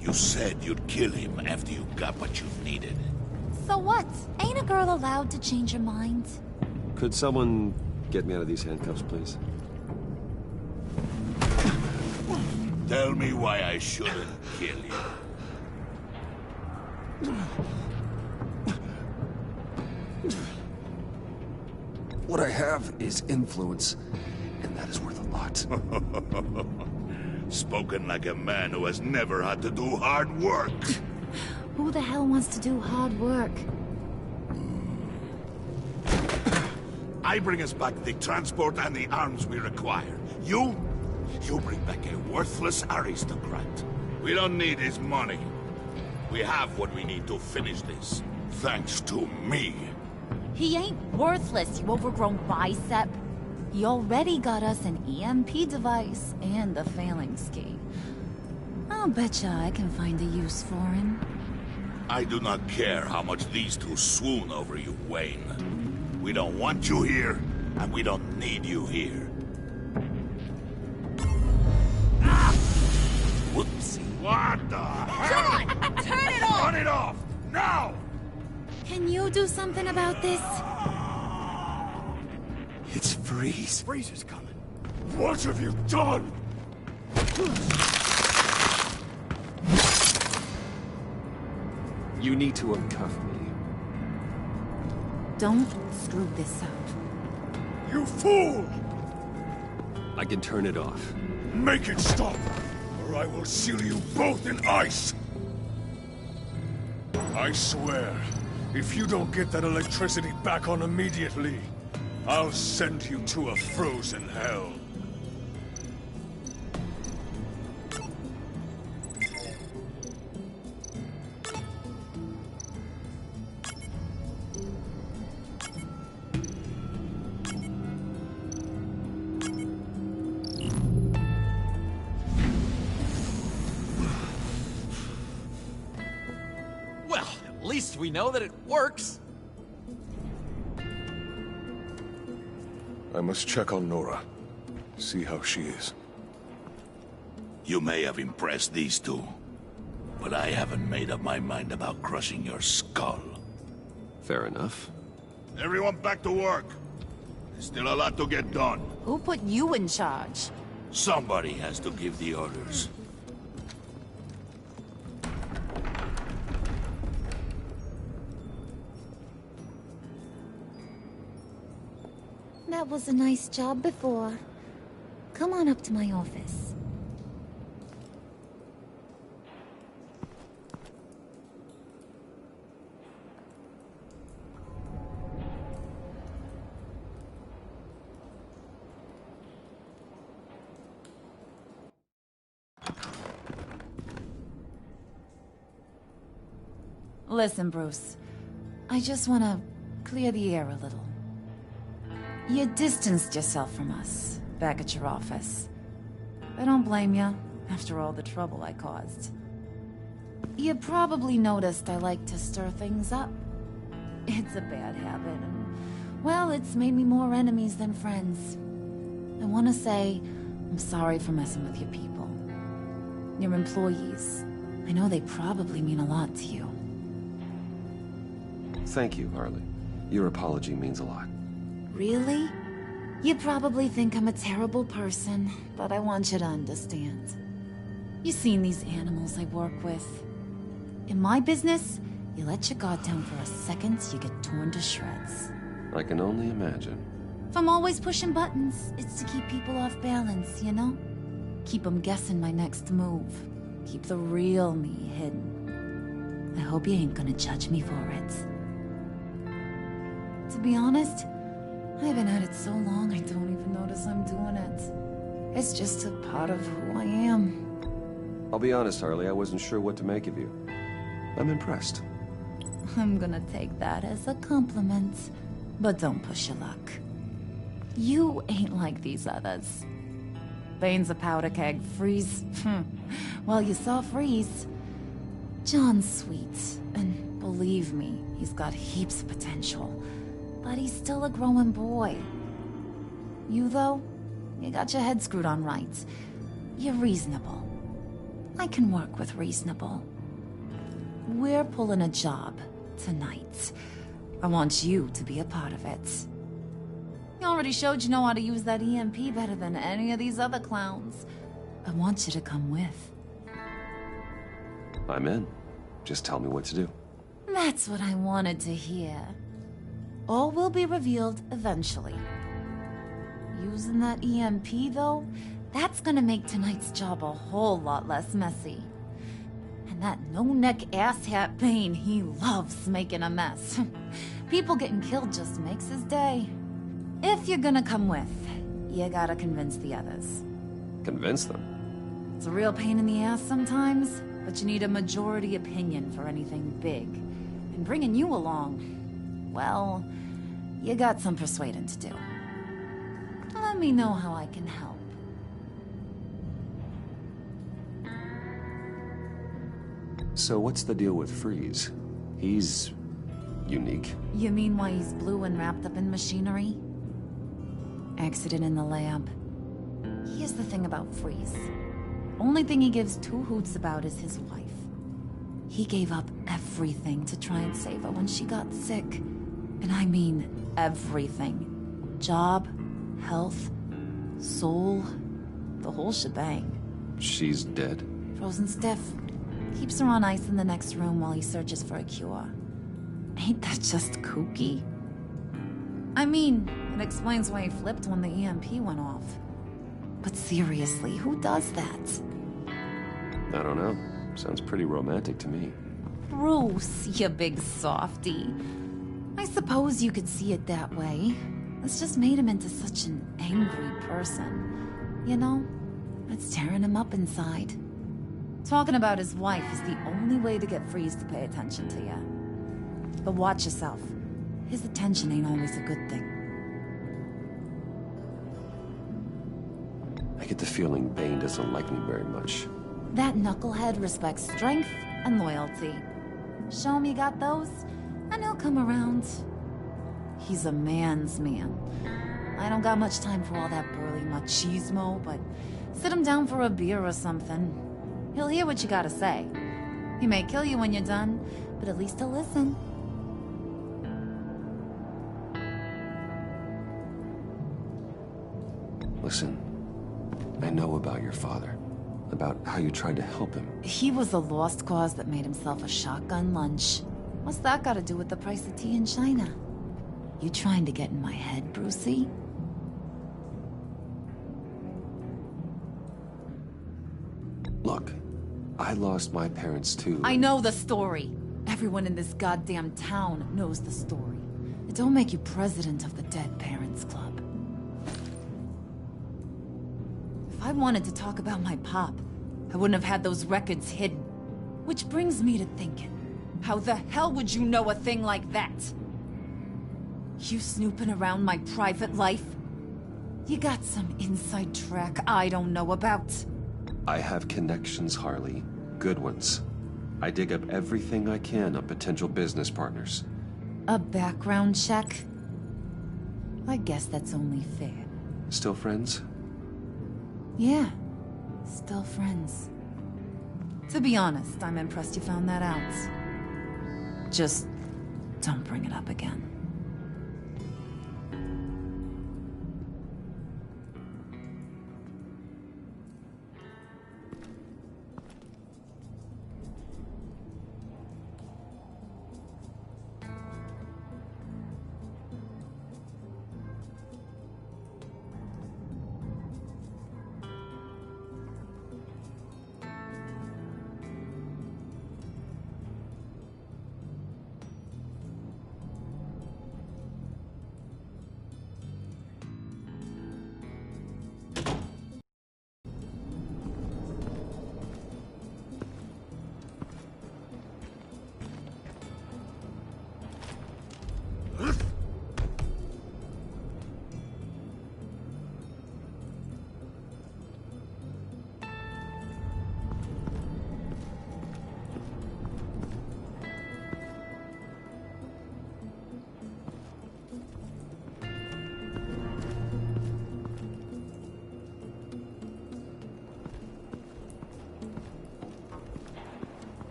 You said you'd kill him after you got what you needed. So what? Ain't a girl allowed to change her mind? Could someone get me out of these handcuffs, please? Tell me why I shouldn't kill you. What I have is influence, and that is worth a lot. Spoken like a man who has never had to do hard work. Who the hell wants to do hard work? I bring us back the transport and the arms we require. You bring back a worthless aristocrat. We don't need his money. We have what we need to finish this. Thanks to me. He ain't worthless, you overgrown bicep. He already got us an EMP device and the phalanx key. I'll betcha I can find a use for him. I do not care how much these two swoon over you, Wayne. We don't want you here, and we don't need you here. Ah! Whoopsie. What the hell? John! Turn it off! Turn it off! Now! Can you do something about this? It's Freeze. Freeze is coming. What have you done? You need to uncuff me. Don't screw this up. You fool! I can turn it off. Make it stop, or I will seal you both in ice! I swear, if you don't get that electricity back on immediately, I'll send you to a frozen hell. Well, at least we know that it works. I must check on Nora. See how she is. You may have impressed these two, but I haven't made up my mind about crushing your skull. Fair enough. Everyone back to work. There's still a lot to get done. Who put you in charge? Somebody has to give the orders. That was a nice job before. Come on up to my office. Listen, Bruce. I just want to clear the air a little. You distanced yourself from us, back at your office. I don't blame you, after all the trouble I caused. You probably noticed I like to stir things up. It's a bad habit, and, well, it's made me more enemies than friends. I want to say, I'm sorry for messing with your people. Your employees. I know they probably mean a lot to you. Thank you, Harley. Your apology means a lot. Really? You probably think I'm a terrible person, but I want you to understand. You've seen these animals I work with. In my business, you let your guard down for a second, you get torn to shreds. I can only imagine. If I'm always pushing buttons, it's to keep people off balance, you know? Keep them guessing my next move. Keep the real me hidden. I hope you ain't gonna judge me for it. To be honest, I haven't had it so long I don't even notice I'm doing it. It's just a part of who I am. I'll be honest, Harley, I wasn't sure what to make of you. I'm impressed. I'm gonna take that as a compliment. But don't push your luck. You ain't like these others. Bane's a powder keg, Freeze. Well, you saw Freeze. John's sweet, and believe me, he's got heaps of potential. But he's still a growing boy. You, though, you got your head screwed on right. You're reasonable. I can work with reasonable. We're pulling a job. tonight. I want you to be a part of it. You already showed you know how to use that EMP better than any of these other clowns. I want you to come with. I'm in. Just tell me what to do. That's what I wanted to hear. All will be revealed eventually. Using that EMP, though, that's gonna make tonight's job a whole lot less messy. And that no-neck asshat Bane, he loves making a mess. People getting killed just makes his day. If you're gonna come with, you gotta convince the others. Convince them? It's a real pain in the ass sometimes, but you need a majority opinion for anything big. And bringing you along, well, you got some persuading to do. Let me know how I can help. So what's the deal with Freeze? He's unique. You mean why he's blue and wrapped up in machinery? Accident in the lab. Here's the thing about Freeze. Only thing he gives two hoots about is his wife. He gave up everything to try and save her when she got sick. And I mean everything. Job, health, soul, the whole shebang. She's dead? Frozen stiff. Keeps her on ice in the next room while he searches for a cure. Ain't that just kooky? I mean, it explains why he flipped when the EMP went off. But seriously, who does that? I don't know. Sounds pretty romantic to me. Bruce, you big softy. I suppose you could see it that way. It's just made him into such an angry person. You know, it's tearing him up inside. Talking about his wife is the only way to get Freeze to pay attention to you. But watch yourself. His attention ain't always a good thing. I get the feeling Bane doesn't like me very much. That knucklehead respects strength and loyalty. Show him you got those, and he'll come around. He's a man's man. I don't got much time for all that burly machismo, but sit him down for a beer or something. He'll hear what you gotta say. He may kill you when you're done, but at least he'll listen. Listen, I know about your father. About how you tried to help him. He was a lost cause that made himself a shotgun lunch. What's that got to do with the price of tea in China? You trying to get in my head, Brucey? Look, I lost my parents too. I know the story. Everyone in this goddamn town knows the story. It don't make you president of the Dead Parents Club. If I wanted to talk about my pop, I wouldn't have had those records hidden. Which brings me to thinking, how the hell would you know a thing like that? You snooping around my private life? You got some inside track I don't know about. I have connections, Harley. Good ones. I dig up everything I can on potential business partners. A background check? I guess that's only fair. Still friends? Yeah, still friends. To be honest, I'm impressed you found that out. Just don't bring it up again.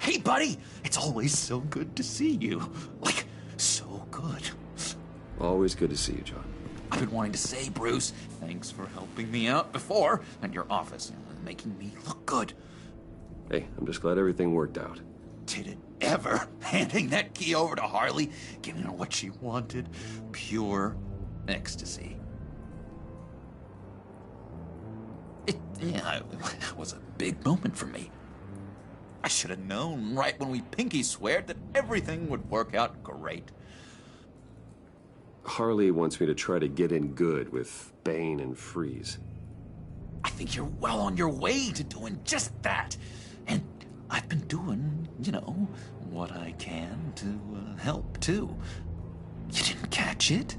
Hey, buddy! It's always so good to see you. Like, so good. Always good to see you, John. I've been wanting to say, Bruce, thanks for helping me out before at your office, making me look good. Hey, I'm just glad everything worked out. Did it ever? Handing that key over to Harley, giving her what she wanted. Pure ecstasy. It was a big moment for me. I should have known right when we pinky sweared that everything would work out great. Harley wants me to try to get in good with Bane and Freeze. I think you're well on your way to doing just that. And I've been doing, what I can to help, too. You didn't catch it?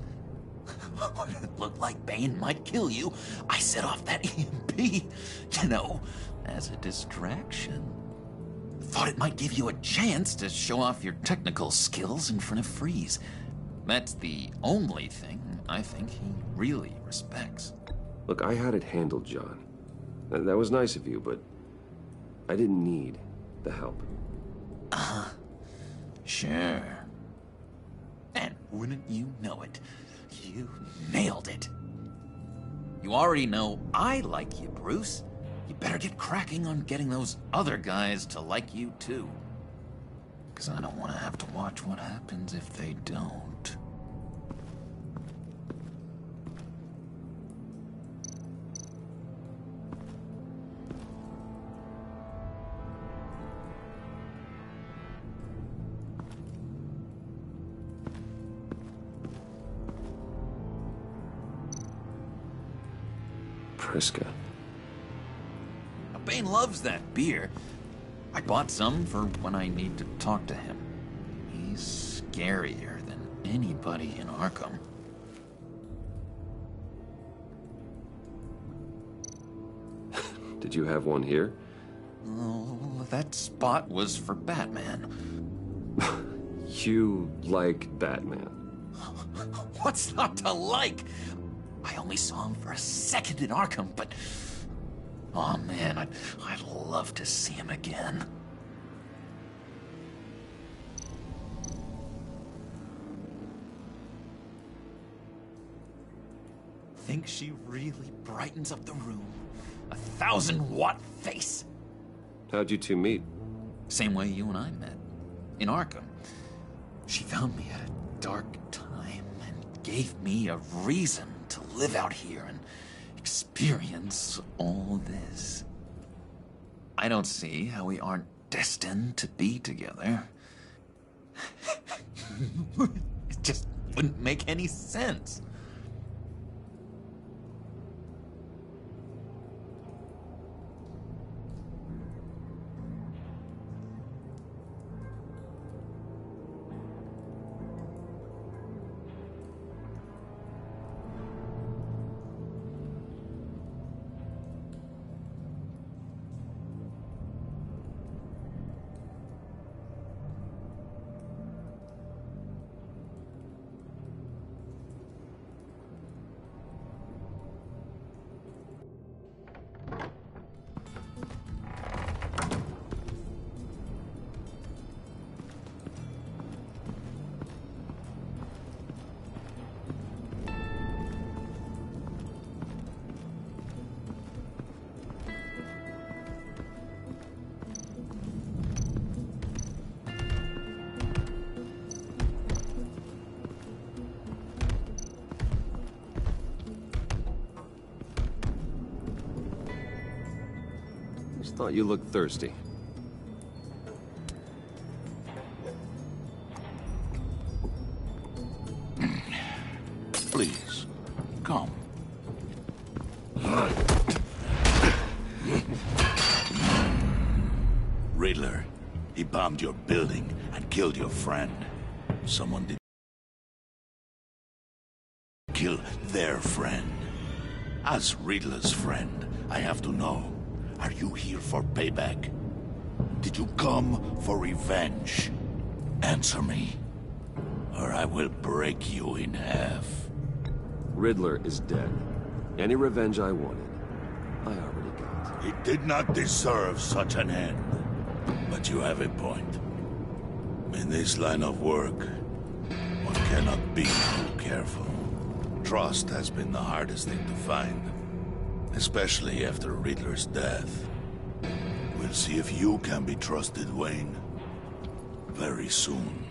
When it looked like Bane might kill you, I set off that EMP, as a distraction. Thought it might give you a chance to show off your technical skills in front of Freeze. That's the only thing I think he really respects. Look, I had it handled, John. That was nice of you, but I didn't need the help. Sure. And wouldn't you know it, you nailed it. You already know I like you, Bruce. You better get cracking on getting those other guys to like you, too. Because I don't want to have to watch what happens if they don't. Priska. Bane loves that beer. I bought some for when I need to talk to him. He's scarier than anybody in Arkham. Did you have one here? Oh, that spot was for Batman. You like Batman? What's not to like? I only saw him for a second in Arkham, but... oh man, I'd love to see him again. Think she really brightens up the room? 1,000-watt face! How'd you two meet? Same way you and I met. In Arkham. She found me at a dark time and gave me a reason to live out here and experience all this. I don't see how we aren't destined to be together. It just wouldn't make any sense. Thought you looked thirsty. Please, come. Riddler, he bombed your building and killed your friend. Someone did kill their friend. As Riddler's friend, I have to know. Are you here for payback? Did you come for revenge? Answer me, or I will break you in half. Riddler is dead. Any revenge I wanted, I already got. He did not deserve such an end. But you have a point. In this line of work, one cannot be too careful. Trust has been the hardest thing to find, especially after Riddler's death. We'll see if you can be trusted, Wayne, very soon.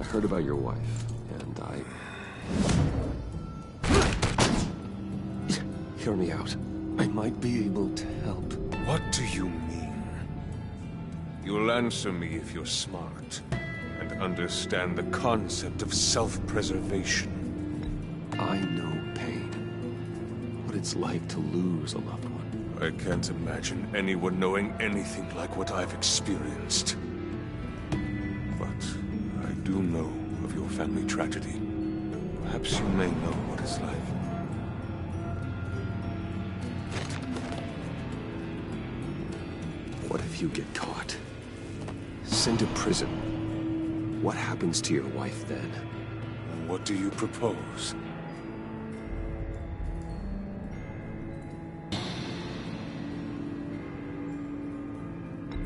I heard about your wife, and Hear me out. I might be able to help. What do you mean? You'll answer me if you're smart, and understand the concept of self-preservation. I know pain. What it's like to lose a loved one. I can't imagine anyone knowing anything like what I've experienced. But I do know of your family tragedy. Perhaps you may know what it's like. What if you get caught? Sent to prison. What happens to your wife then? What do you propose?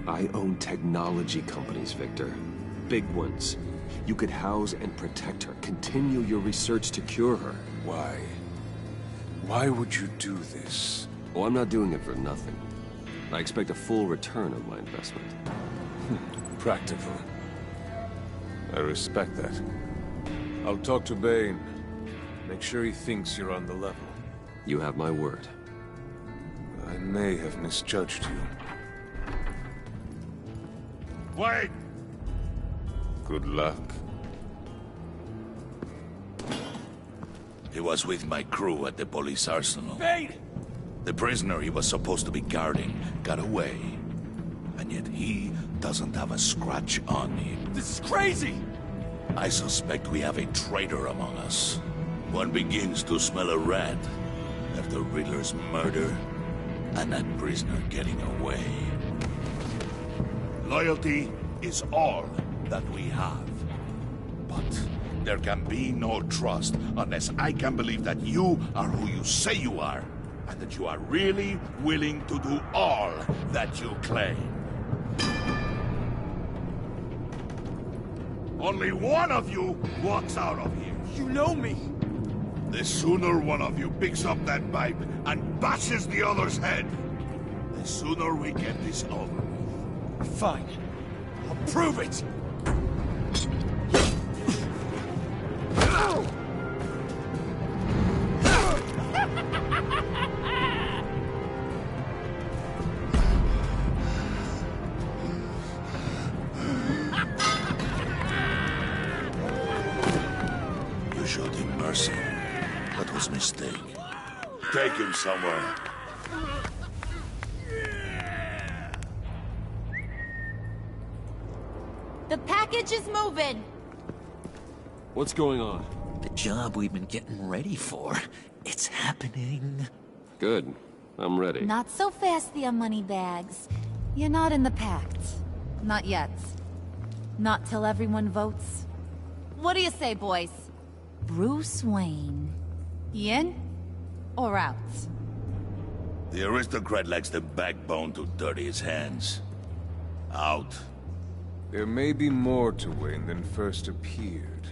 I own technology companies, Victor. Big ones. You could house and protect her. Continue your research to cure her. Why? Why would you do this? Oh, I'm not doing it for nothing. I expect a full return on my investment. Practical. I respect that. I'll talk to Bane. Make sure he thinks you're on the level. You have my word. I may have misjudged you. Wait! Good luck. He was with my crew at the police arsenal. Bane! The prisoner he was supposed to be guarding got away. And yet he doesn't have a scratch on him. This is crazy! I suspect we have a traitor among us. One begins to smell a rat after Riddler's murder and that prisoner getting away. Loyalty is all that we have. But there can be no trust unless I can believe that you are who you say you are, and that you are really willing to do all that you claim. Only one of you walks out of here. You know me. The sooner one of you picks up that pipe and bashes the other's head, the sooner we get this over with. Fine. I'll prove it! You showed him mercy. That was a mistake. Take him somewhere. The package is moving. What's going on? The job we've been getting ready for. It's happening. Good. I'm ready. Not so fast, the money bags. You're not in the Pact. Not yet. Not till everyone votes. What do you say, boys? Bruce Wayne. In or out? The aristocrat lacks the backbone to dirty his hands. Out. There may be more to Wayne than first appeared.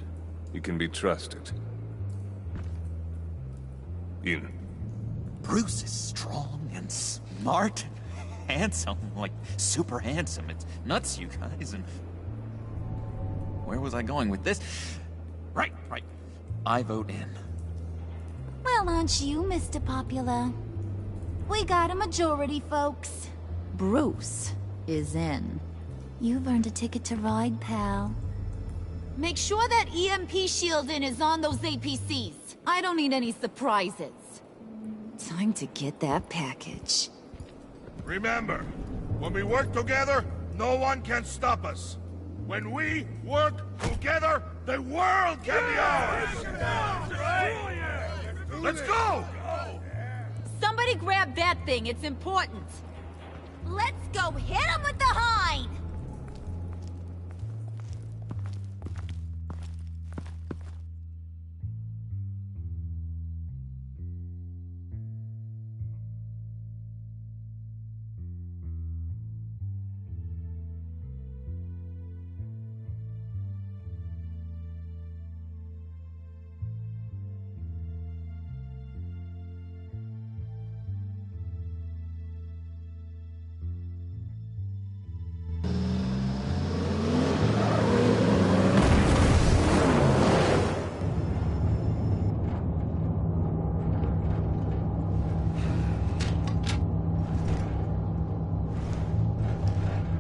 You can be trusted. In. Bruce is strong and smart and handsome. Like, super handsome. It's nuts, you guys, and... Where was I going with this? Right. I vote in. Well, aren't you, Mr. Popular? We got a majority, folks. Bruce is in. You've earned a ticket to ride, pal. Make sure that EMP shielding is on those APCs. I don't need any surprises. Time to get that package. Remember, when we work together, no one can stop us. When we work together, the world can be ours! Let's go! Somebody grab that thing, it's important. Let's go hit him with the hind!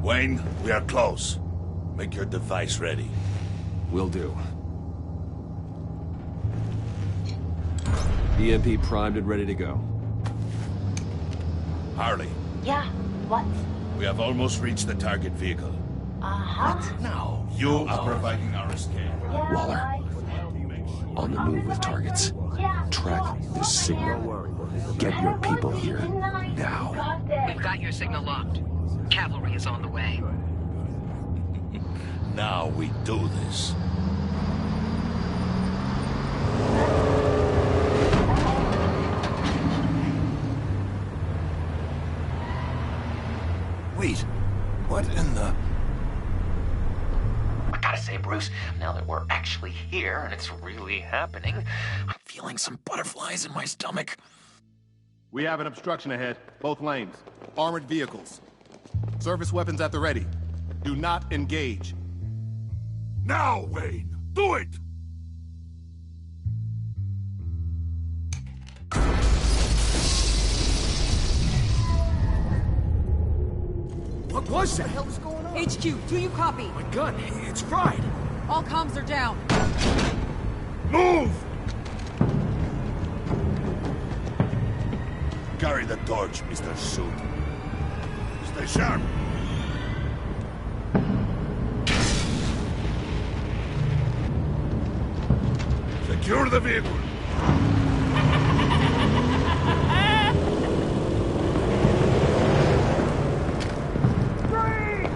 Wayne, we are close. Make your device ready. Will do. EMP primed and ready to go. Harley, Yeah, what? we have almost reached the target vehicle. Uh-huh. No. You are providing our escape. Waller, on the move with targets. Track this signal. Get your people here, now. We've got your signal locked. Cavalry is on the way. Now we do this. Wait, what in the... I gotta say, Bruce, now that we're actually here and it's really happening, I'm feeling some butterflies in my stomach. We have an obstruction ahead, both lanes. Armored vehicles. Service weapons at the ready. Do not engage. Now, Wayne! Do it! What was that? What the hell is going on? HQ, do you copy? My gun, it's fried. All comms are down. Move! Carry the torch, Mr. Suit. Stay sharp. Secure the vehicle.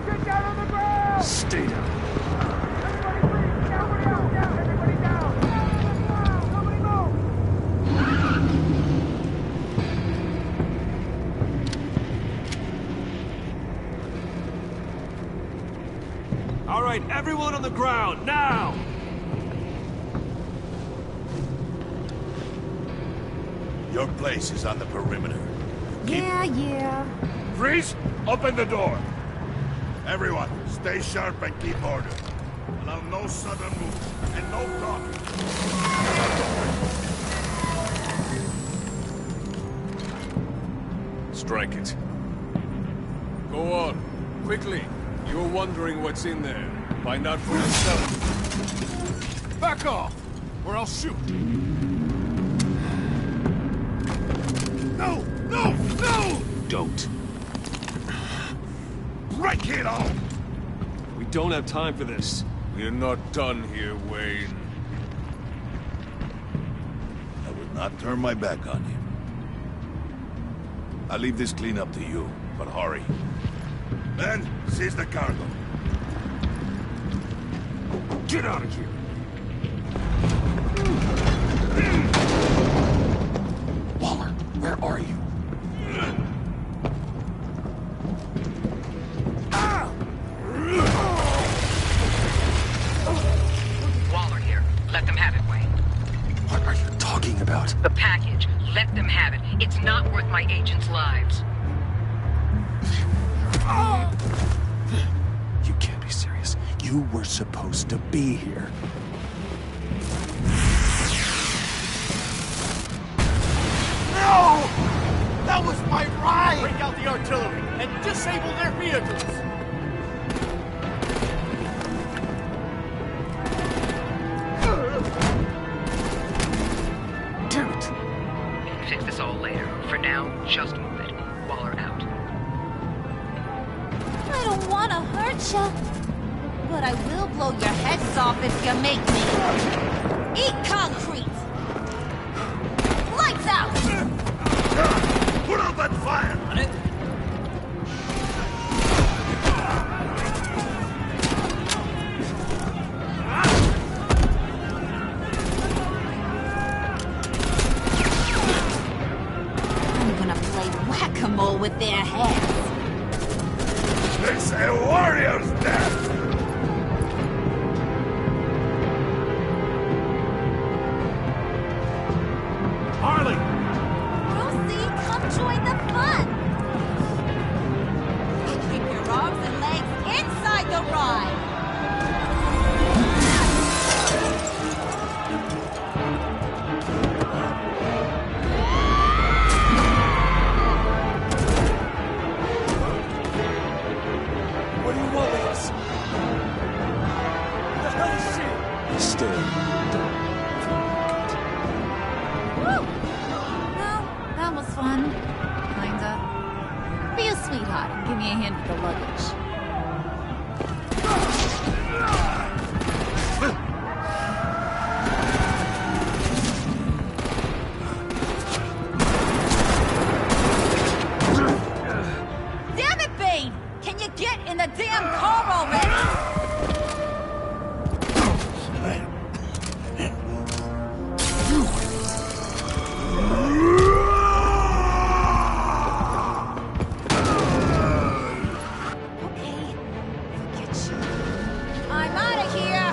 Get down on the ground! Stay down. Everybody down! Nobody move! All right, everyone on the ground, now! Your place is on the perimeter. Yeah. Freeze! Open the door! Everyone, stay sharp and keep order. Allow no sudden moves and no talking. Strike it. Go on, quickly. You're wondering what's in there. Find out for yourself. Back off, or I'll shoot. No! No! No! Don't. Break it off! We don't have time for this. We're not done here, Wayne. I will not turn my back on him. I'll leave this cleanup to you, but hurry. Men, seize the cargo. Get out of here! Waller, where are you? Waller here. Let them have it, Wayne. What are you talking about? The package. Let them have it. It's not worth my agents' lives. You can't be serious. You were supposed to be here. No! That was my ride! Break out the artillery and disable their vehicles! Damn it. We can fix this all later. For now, just move it. Waller out. I don't want to hurt ya, but I will blow your heads off if you make me. Eat concrete! Lights out! Put out that fire! On it. I'm gonna play whack-a-mole with their heads. It's a warrior's death! Harley! Lucy, come join the fun! Keep your arms and legs inside the ride! What do you want with us? Who the hell is she? Stay down. Woo! Well, that was fun. Kinda. Be a sweetheart and give me a hand with the luggage. Damn it, Bane! Can you get in the damn car already? Okay, forget you. I'm out of here!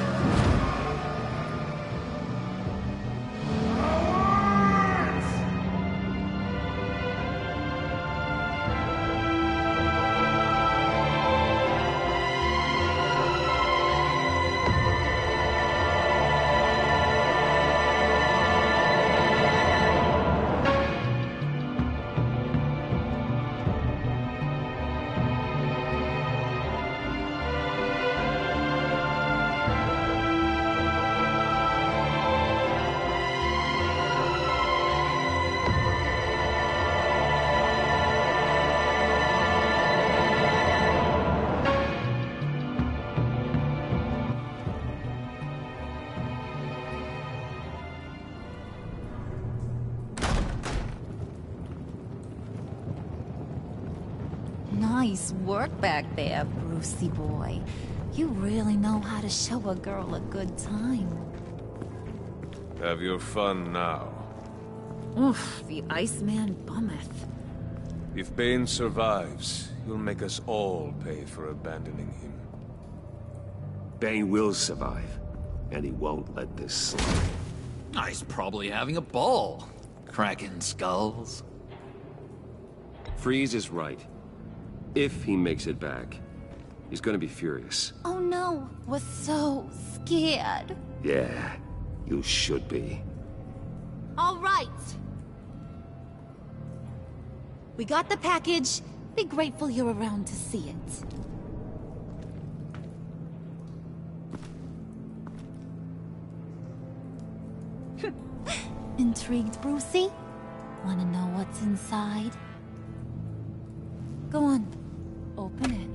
Nice work back there, Brucey boy. You really know how to show a girl a good time. Have your fun now. Oof, the Iceman bummeth. If Bane survives, he'll make us all pay for abandoning him. Bane will survive, and he won't let this slide. He's probably having a ball. Cracking skulls. Freeze is right. If he makes it back, he's gonna be furious. Oh no, we're so scared. Yeah, you should be. All right. We got the package. Be grateful you're around to see it. Intrigued, Brucey? Wanna know what's inside? Go on, open it.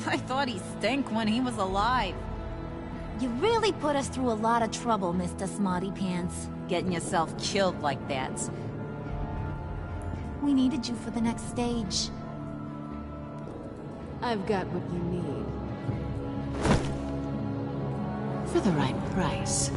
I thought he stank when he was alive. You really put us through a lot of trouble, Mr. Smarty Pants, getting yourself killed like that. We needed you for the next stage. I've got what you need. For the right price.